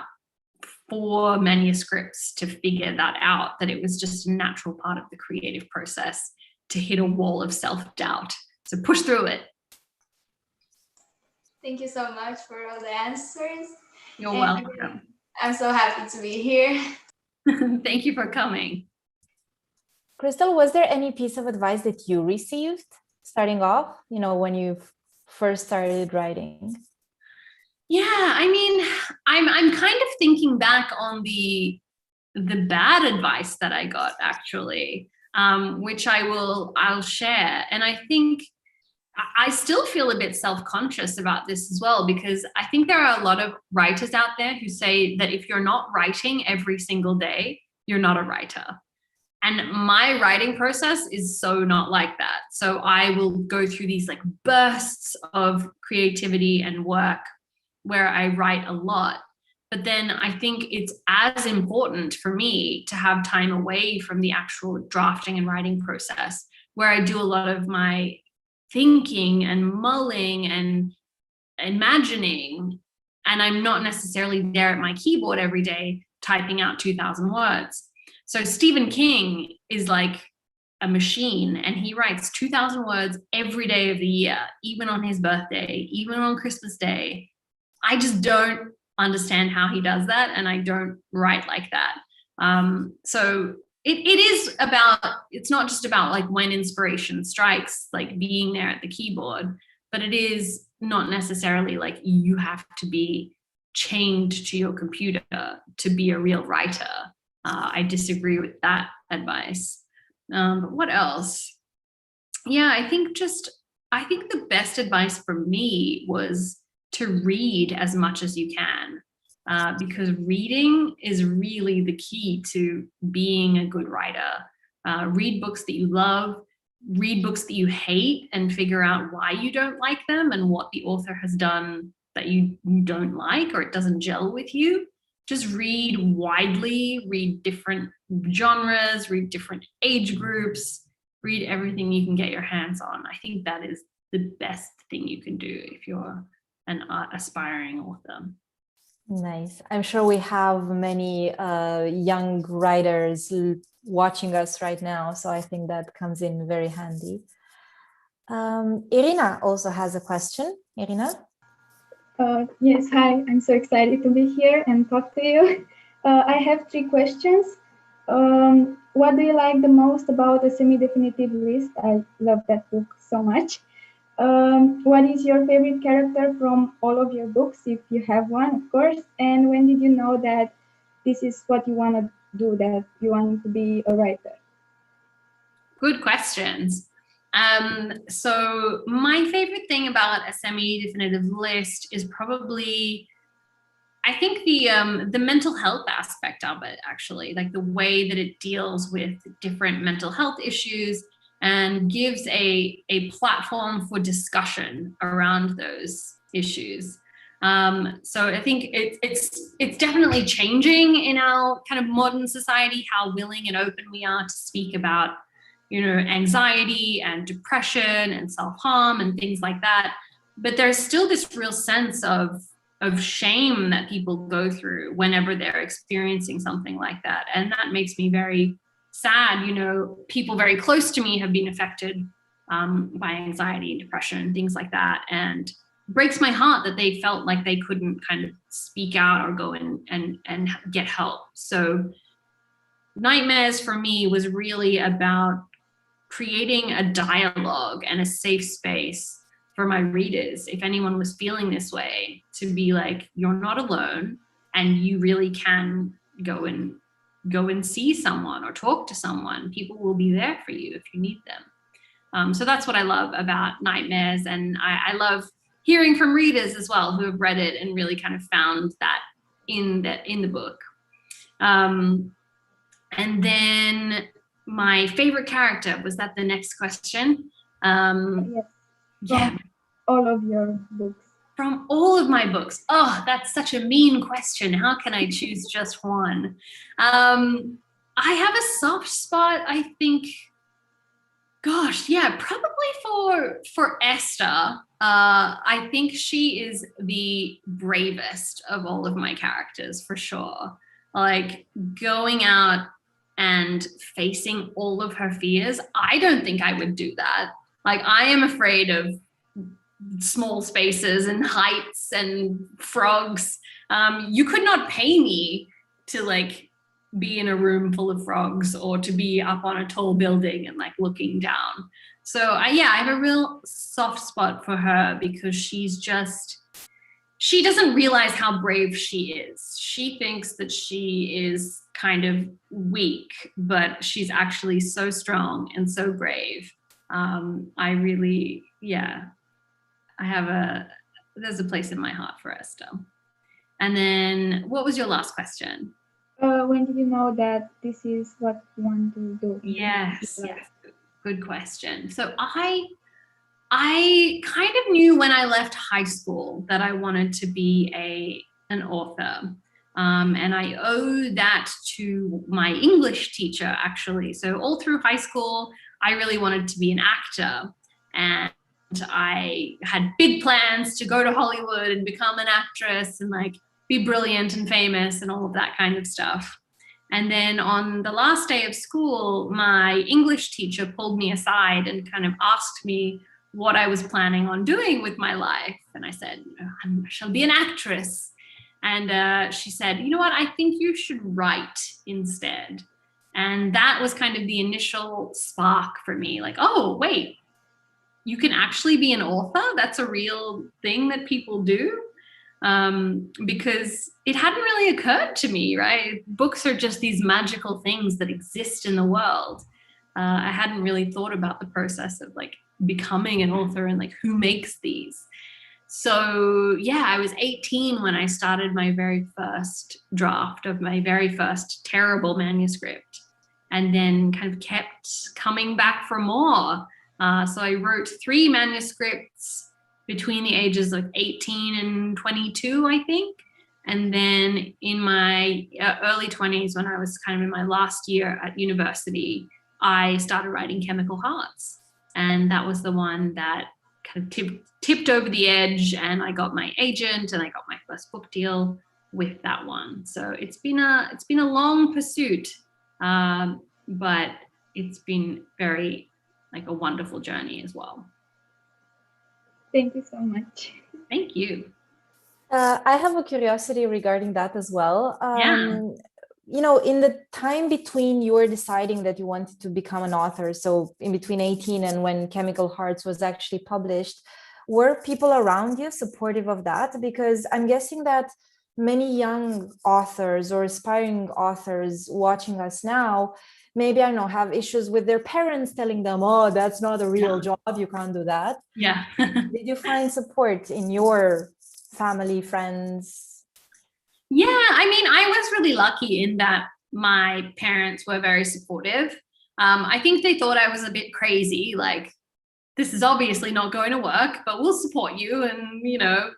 4 manuscripts to figure that out, that it was just a natural part of the creative process to hit a wall of self-doubt. So push through it. Thank you so much for all the answers. You're welcome. I'm so happy to be here. Thank you for coming. Krystal, was there any piece of advice that you received starting off, when you first started writing? Yeah, I mean, I'm kind of thinking back on the the bad advice that I got, actually, which I'll share. And I think I still feel a bit self-conscious about this as well, because I think there are a lot of writers out there who say that if you're not writing every single day, you're not a writer. And my writing process is so not like that. So I will go through these like bursts of creativity and work where I write a lot. But then I think it's as important for me to have time away from the actual drafting and writing process, where I do a lot of my thinking and mulling and imagining, and I'm not necessarily there at my keyboard every day typing out 2,000 words. So Stephen King is like a machine, and he writes 2,000 words every day of the year, even on his birthday, even on Christmas Day. I just don't understand how he does that, and I don't write like that. So it is about, it's not just about like when inspiration strikes, like being there at the keyboard, but it is not necessarily like you have to be chained to your computer to be a real writer. I disagree with that advice. But what else? Yeah, I think the best advice for me was to read as much as you can, because reading is really the key to being a good writer. Read books that you love, read books that you hate, and figure out why you don't like them and what the author has done that you don't like or it doesn't gel with you. Just read widely, read different genres, read different age groups, read everything you can get your hands on. I think that is the best thing you can do if you're an aspiring author. Nice. I'm sure we have many young writers watching us right now, so I think that comes in very handy. Irina also has a question. Irina? Yes, hi. I'm so excited to be here and talk to you. I have 3 questions. What do you like the most about a semi-definitive list? I love that book so much. What is your favorite character from all of your books, if you have one, of course? And when did you know that this is what you want to do, that you want to be a writer? Good questions. So my favorite thing about a semi-definitive list is probably, I think the mental health aspect of it, actually, like the way that it deals with different mental health issues and gives a platform for discussion around those issues. So I think it's definitely changing in our kind of modern society, how willing and open we are to speak about, anxiety and depression and self-harm and things like that. But there's still this real sense of shame that people go through whenever they're experiencing something like that. And that makes me very sad. People very close to me have been affected by anxiety and depression and things like that. And it breaks my heart that they felt like they couldn't kind of speak out or go in and get help. So Nightmares for me was really about creating a dialogue and a safe space for my readers, if anyone was feeling this way, to be like, you're not alone, and you really can go and see someone or talk to someone. People will be there for you if you need them. So that's what I love about Nightmares, and I love hearing from readers as well who have read it and really kind of found that in the book. And then my favorite character, was that the next question? Yes. Yeah. All of your books. From all of my books. Oh, that's such a mean question. How can I choose just one? I have a soft spot, I think. Gosh, yeah, probably for Esther. I think she is the bravest of all of my characters, for sure. Like, going out and facing all of her fears. I don't think I would do that. Like, I am afraid of small spaces and heights and frogs. You could not pay me to like be in a room full of frogs or to be up on a tall building and like looking down. So I have a real soft spot for her, because she's she doesn't realize how brave she is. She thinks that she is kind of weak, but she's actually so strong and so brave. I really, yeah, there's a place in my heart for Esther. And then what was your last question? When did you know that this is what you want to do? Yes, good question. So I kind of knew when I left high school that I wanted to be an author. And I owe that to my English teacher, actually. So all through high school, I really wanted to be an actor. And I had big plans to go to Hollywood and become an actress and like be brilliant and famous and all of that kind of stuff. And then on the last day of school, my English teacher pulled me aside and kind of asked me what I was planning on doing with my life. And I said, I shall be an actress. And she said, you know what, I think you should write instead. And that was kind of the initial spark for me, like, oh, wait, you can actually be an author? That's a real thing that people do? Because it hadn't really occurred to me, right? Books are just these magical things that exist in the world. I hadn't really thought about the process of like becoming an author and like who makes these. So yeah, I was 18 when I started my very first draft of my very first terrible manuscript, and then kind of kept coming back for more. So I wrote 3 manuscripts between the ages of 18 and 22, I think. And then in my early 20s, when I was kind of in my last year at university, I started writing Chemical Hearts. And that was the one that kind of tipped over the edge, and I got my agent and I got my first book deal with that one. So it's been a long pursuit, but it's been very like a wonderful journey as well. Thank you so much. Thank you. I have a curiosity regarding that as well. You know, in the time between you were deciding that you wanted to become an author, so in between 18 and when Chemical Hearts was actually published, were people around you supportive of that? Because I'm guessing that many young authors or aspiring authors watching us now, maybe, I don't know, have issues with their parents telling them, oh, that's not a real job, you can't do that. Yeah. Did you find support in your family, friends? Yeah, I mean, I was really lucky in that my parents were very supportive. I think they thought I was a bit crazy, like, this is obviously not going to work, but we'll support you. And, you know,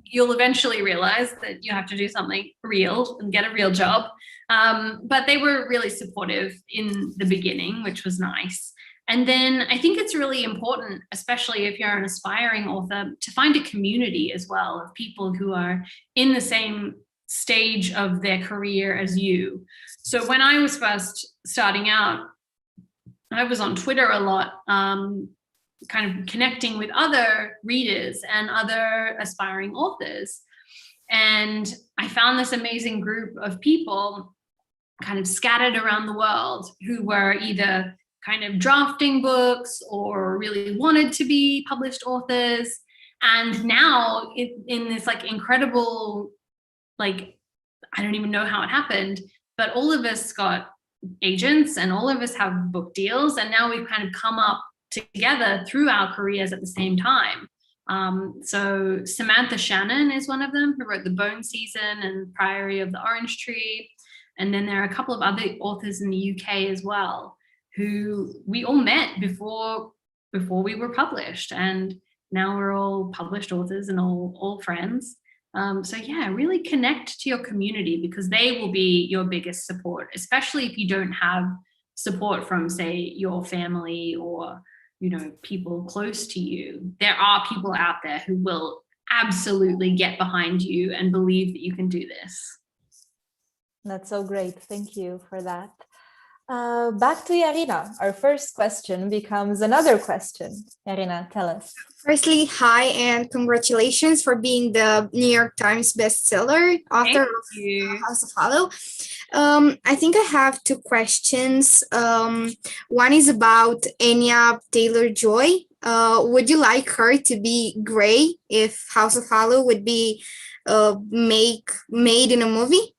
you'll eventually realize that you have to do something real and get a real job. But they were really supportive in the beginning, which was nice. And then I think it's really important, especially if you're an aspiring author, to find a community as well of people who are in the same stage of their career as you. So when I was first starting out, I was on Twitter a lot, kind of connecting with other readers and other aspiring authors. And I found this amazing group of people kind of scattered around the world who were either kind of drafting books or really wanted to be published authors. And now in this like incredible, like, I don't even know how it happened, but all of us got agents and all of us have book deals. And now we've kind of come up together through our careers at the same time. So Samantha Shannon is one of them, who wrote The Bone Season and Priory of the Orange Tree. And then there are a couple of other authors in the UK as well, who we all met before we were published. And now we're all published authors and all friends. So yeah, really connect to your community, because they will be your biggest support, especially if you don't have support from, say, your family or, you know, people close to you. There are people out there who will absolutely get behind you and believe that you can do this. That's so great. Thank you for that. Back to Irina. Our first question becomes another question. Irina, tell us. Firstly, hi and congratulations for being the New York Times bestseller author of House of Hollow. I think I have 2 questions. One is about Anya Taylor-Joy. would you like her to be gray if House of Hollow would be made in a movie?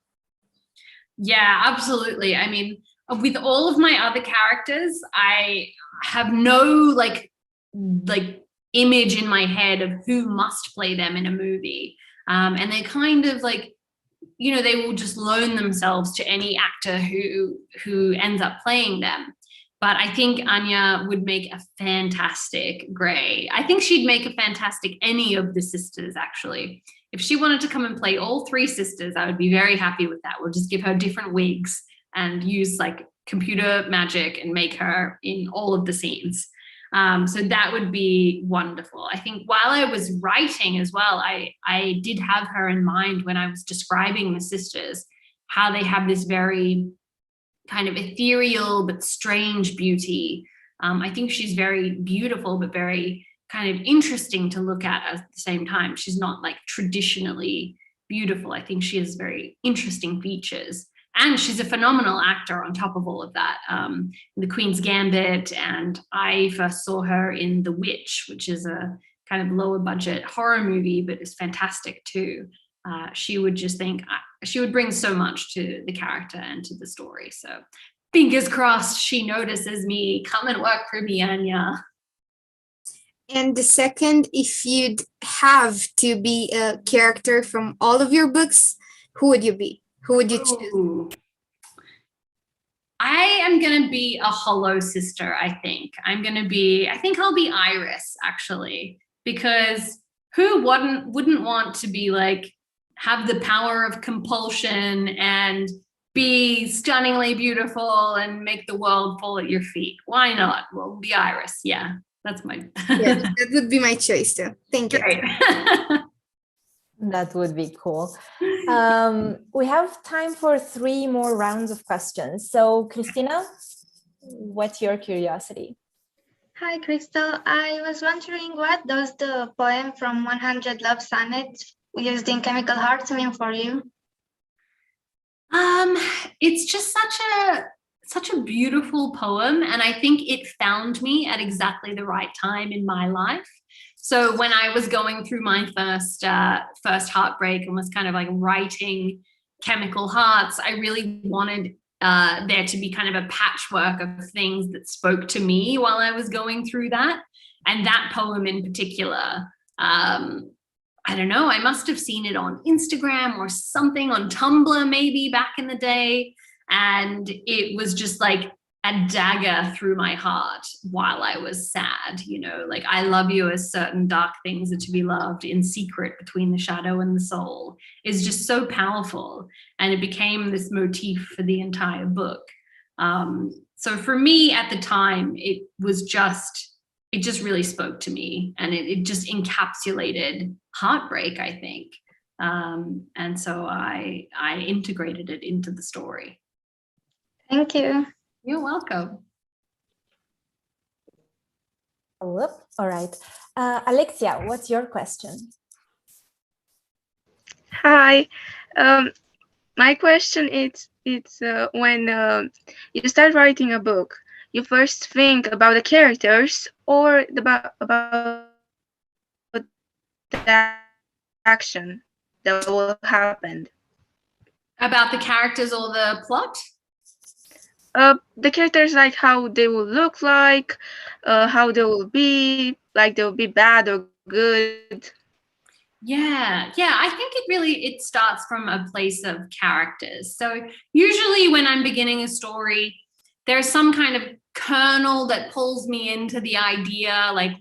Yeah, absolutely. I mean, with all of my other characters, I have no like image in my head of who must play them in a movie. And they kind of like, you know, they will just loan themselves to any actor who ends up playing them. But I think Anya would make a fantastic Grey. I think she'd make a fantastic any of the sisters, actually. If she wanted to come and play all three sisters, I would be very happy with that. We'll just give her different wigs and use like computer magic and make her in all of the scenes. So that would be wonderful. I think while I was writing as well, I did have her in mind when I was describing the sisters, how they have this very kind of ethereal but strange beauty. I think she's very beautiful, but very kind of interesting to look at the same time. She's not like traditionally beautiful. I think she has very interesting features. And she's a phenomenal actor on top of all of that. The Queen's Gambit, and I first saw her in The Witch, which is a kind of lower budget horror movie, but is fantastic too. She would she would bring so much to the character and to the story. So fingers crossed she notices me. Come and work for me, Anya. And the second, if you'd have to be a character from all of your books, who would you be? Who would you choose? I am going to be a Hollow sister, I think. I think I'll be Iris, actually, because who wouldn't want to be like, have the power of compulsion and be stunningly beautiful and make the world fall at your feet? Why not? Well, be Iris. Yeah, that's my... Yeah, that would be my choice too. Thank you. That would be cool. We have time for 3 more rounds of questions. So, Christina, what's your curiosity? Hi, Krystal. I was wondering, what does the poem from 100 Love Sonnets used in Chemical Hearts mean for you? It's just such a beautiful poem, and I think it found me at exactly the right time in my life. So when I was going through my first heartbreak and was kind of like writing Chemical Hearts, I really wanted there to be kind of a patchwork of things that spoke to me while I was going through that. And that poem in particular, I don't know, I must have seen it on Instagram or something, on Tumblr maybe back in the day. And it was just like a dagger through my heart while I was sad, you know, like, I love you as certain dark things are to be loved in secret between the shadow and the soul, is just so powerful. And it became this motif for the entire book. So for me at the time, it just really spoke to me, and it just encapsulated heartbreak, I think. And so I integrated it into the story. Thank you. You're welcome. All right. Alexia, what's your question? Hi. My question is, when you start writing a book, you first think about the characters or about the action that will happen? About the characters or the plot? The characters, like how they will look like, how they will be, like they'll be bad or good. Yeah, I think it starts from a place of characters. So usually when I'm beginning a story, there's some kind of kernel that pulls me into the idea, like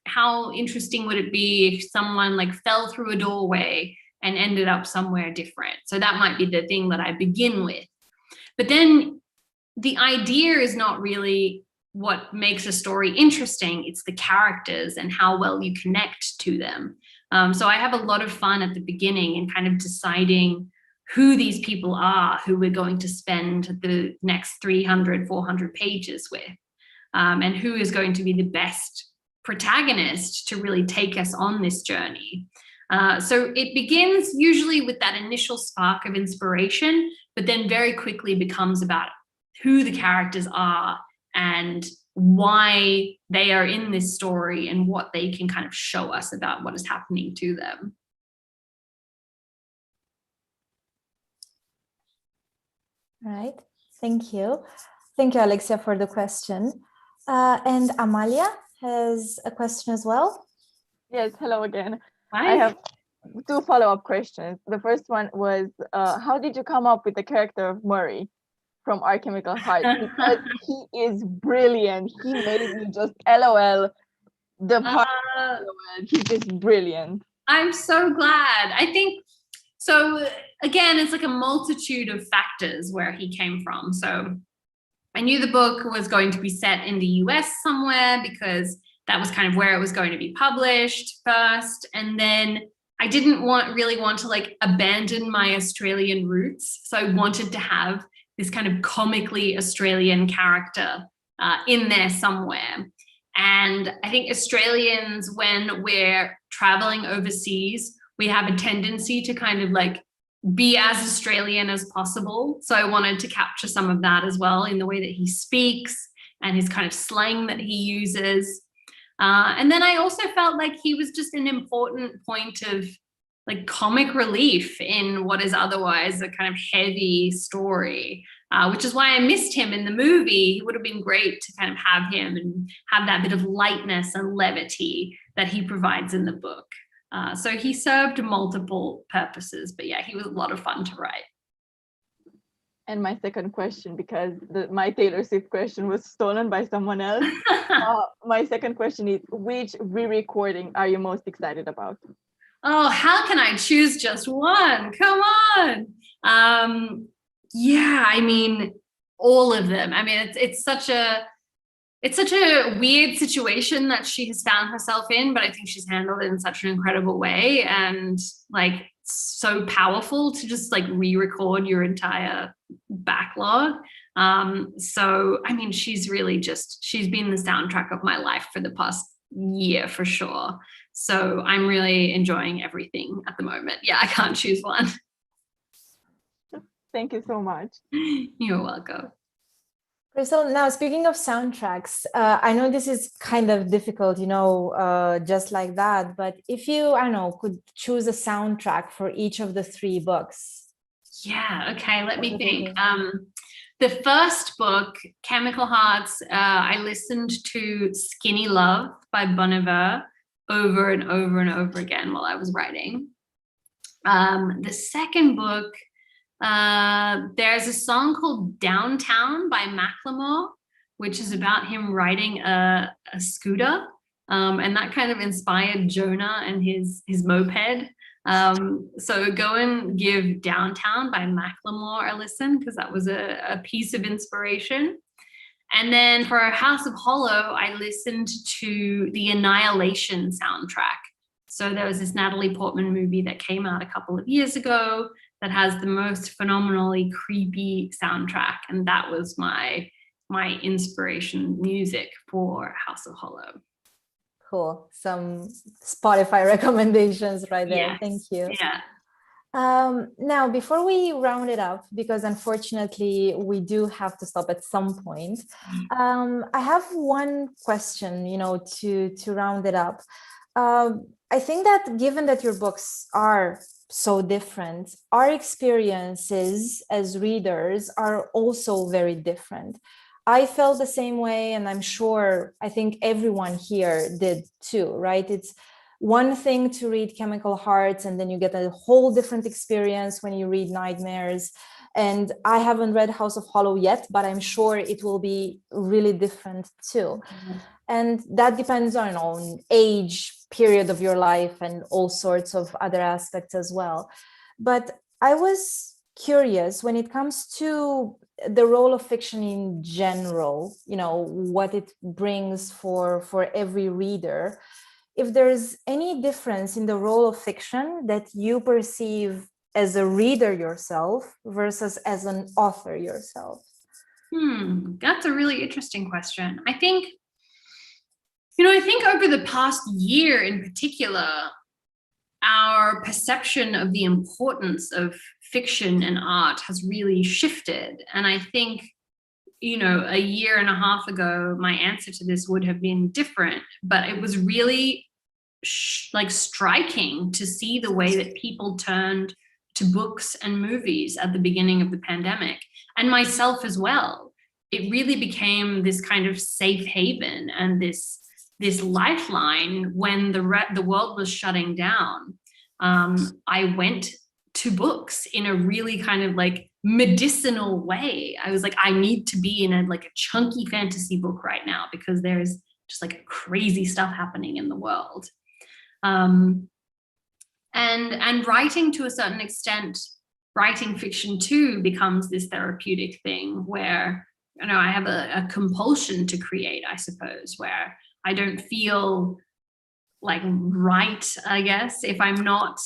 how interesting would it be if someone like fell through a doorway and ended up somewhere different. So that might be the thing that I begin with. But then the idea is not really what makes a story interesting. It's the characters and how well you connect to them. So I have a lot of fun at the beginning in kind of deciding who these people are, who we're going to spend the next 300, 400 pages with, and who is going to be the best protagonist to really take us on this journey. So it begins usually with that initial spark of inspiration, but then very quickly becomes about who the characters are and why they are in this story and what they can kind of show us about what is happening to them. Right. Thank you. Thank you, Alexia, for the question. And Amalia has a question as well. Yes, hello again. Hi. I have 2 follow-up questions. The first one was, how did you come up with the character of Murray from Our Chemical Heart? Because he is brilliant. He made me just LOL. The part LOL. He's just brilliant. I'm so glad. I think, so again, it's like a multitude of factors where he came from. So I knew the book was going to be set in the US somewhere because that was kind of where it was going to be published first. And then I didn't really want to like abandon my Australian roots. So I wanted to have this kind of comically Australian character in there somewhere. And I think Australians, when we're traveling overseas, we have a tendency to kind of like be as Australian as possible. So I wanted to capture some of that as well in the way that he speaks and his kind of slang that he uses. And then I also felt like he was just an important point of like comic relief in what is otherwise a kind of heavy story, which is why I missed him in the movie. It would have been great to kind of have him and have that bit of lightness and levity that he provides in the book. So he served multiple purposes, but yeah, he was a lot of fun to write. And my second question, because my Taylor Swift question was stolen by someone else. My second question is, which re-recording are you most excited about? Oh, how can I choose just one? Come on. Yeah, I mean, all of them. I mean, it's such a weird situation that she has found herself in, but I think she's handled it in such an incredible way, and like so powerful to just like re-record your entire backlog. So I mean, she's been the soundtrack of my life for the past year for sure. So I'm really enjoying everything at the moment. Yeah, I can't choose one. Thank you so much. You're welcome. Krystal, now speaking of soundtracks, I know this is kind of difficult, just like that, but if you, I don't know, could choose a soundtrack for each of the 3 books. Yeah, okay, let me think. The first book, Chemical Hearts, I listened to Skinny Love by Bon Iver over and over and over again while I was writing. The second book, there's a song called Downtown by Macklemore, which is about him riding a scooter. And that kind of inspired Jonah and his moped. So go and give Downtown by Macklemore a listen, because that was a piece of inspiration. And then for House of Hollow, I listened to the Annihilation soundtrack. So there was this Natalie Portman movie that came out a couple of years ago that has the most phenomenally creepy soundtrack. And that was my inspiration music for House of Hollow. Cool. Some Spotify recommendations right there. Yes. Thank you. Yeah. Now, before we round it up, because unfortunately we do have to stop at some point, I have one question, to round it up. I think that given that your books are so different, our experiences as readers are also very different. I felt the same way, and I think everyone here did too, right? It's one thing to read Chemical Hearts, and then you get a whole different experience when you read Nightmares. And I haven't read House of Hollow yet, but I'm sure it will be really different too. Mm-hmm. And that depends on age, period of your life, and all sorts of other aspects as well. But I was curious when it comes to the role of fiction in general, what it brings for every reader. If there's any difference in the role of fiction that you perceive as a reader yourself versus as an author yourself. That's a really interesting question. I think over the past year in particular, our perception of the importance of fiction and art has really shifted. And I think you know, a year and a half ago, my answer to this would have been different, but it was really like striking to see the way that people turned to books and movies at the beginning of the pandemic, and myself as well. It really became this kind of safe haven and this lifeline when the world was shutting down. I went to books in a really kind of like medicinal way. I was like, I need to be in a chunky fantasy book right now because there's just like crazy stuff happening in the world. And writing, to a certain extent, writing fiction too becomes this therapeutic thing where, you know, I have a compulsion to create, I suppose, where I don't feel like right, I guess, if I'm not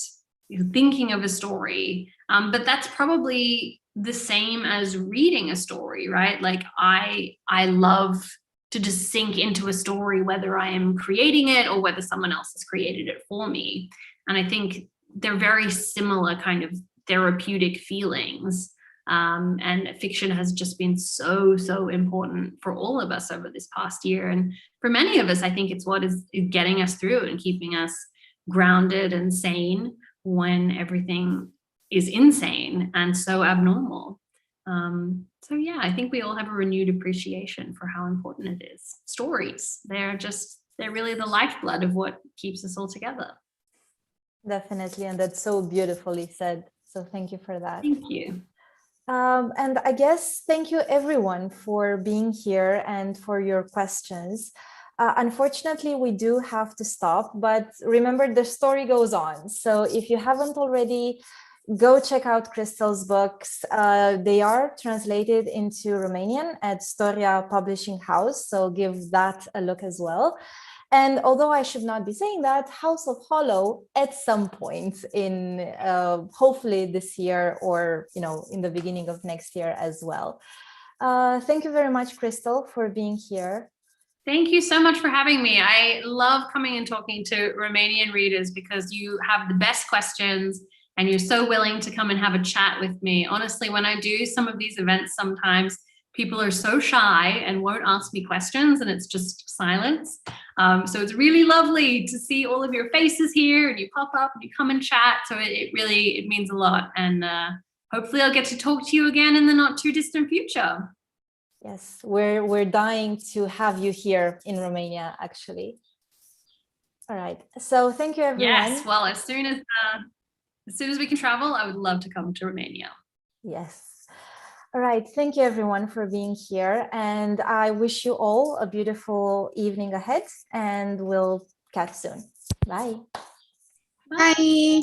thinking of a story. But that's probably the same as reading a story, right? Like I love to just sink into a story, whether I am creating it or whether someone else has created it for me. And I think they're very similar kind of therapeutic feelings. And fiction has just been so important for all of us over this past year. And for many of us, I think it's what is getting us through and keeping us grounded and sane when everything is insane and so abnormal. So yeah, I think we all have a renewed appreciation for how important it is. Stories, they're really the lifeblood of what keeps us all together. Definitely, and that's so beautifully said. So thank you for that. Thank you. And I guess thank you everyone for being here and for your questions. Unfortunately, we do have to stop, but remember, the story goes on. So if you haven't already, go check out Krystal's books. They are translated into Romanian at Storia Publishing House, so give that a look as well. And although I should not be saying that, House of Hollow at some point in hopefully this year or, you know, in the beginning of next year as well. Thank you very much, Krystal, for being here. Thank you so much for having me. I love coming and talking to Romanian readers because you have the best questions and you're so willing to come and have a chat with me. Honestly, when I do some of these events, sometimes people are so shy and won't ask me questions and it's just silence. So it's really lovely to see all of your faces here and you pop up and you come and chat. So it means a lot. And hopefully I'll get to talk to you again in the not too distant future. Yes, we're dying to have you here in Romania, actually. All right. So thank you, everyone. Yes, well, as soon as we can travel, I would love to come to Romania. Yes. All right. Thank you, everyone, for being here. And I wish you all a beautiful evening ahead, and we'll catch soon. Bye. Bye.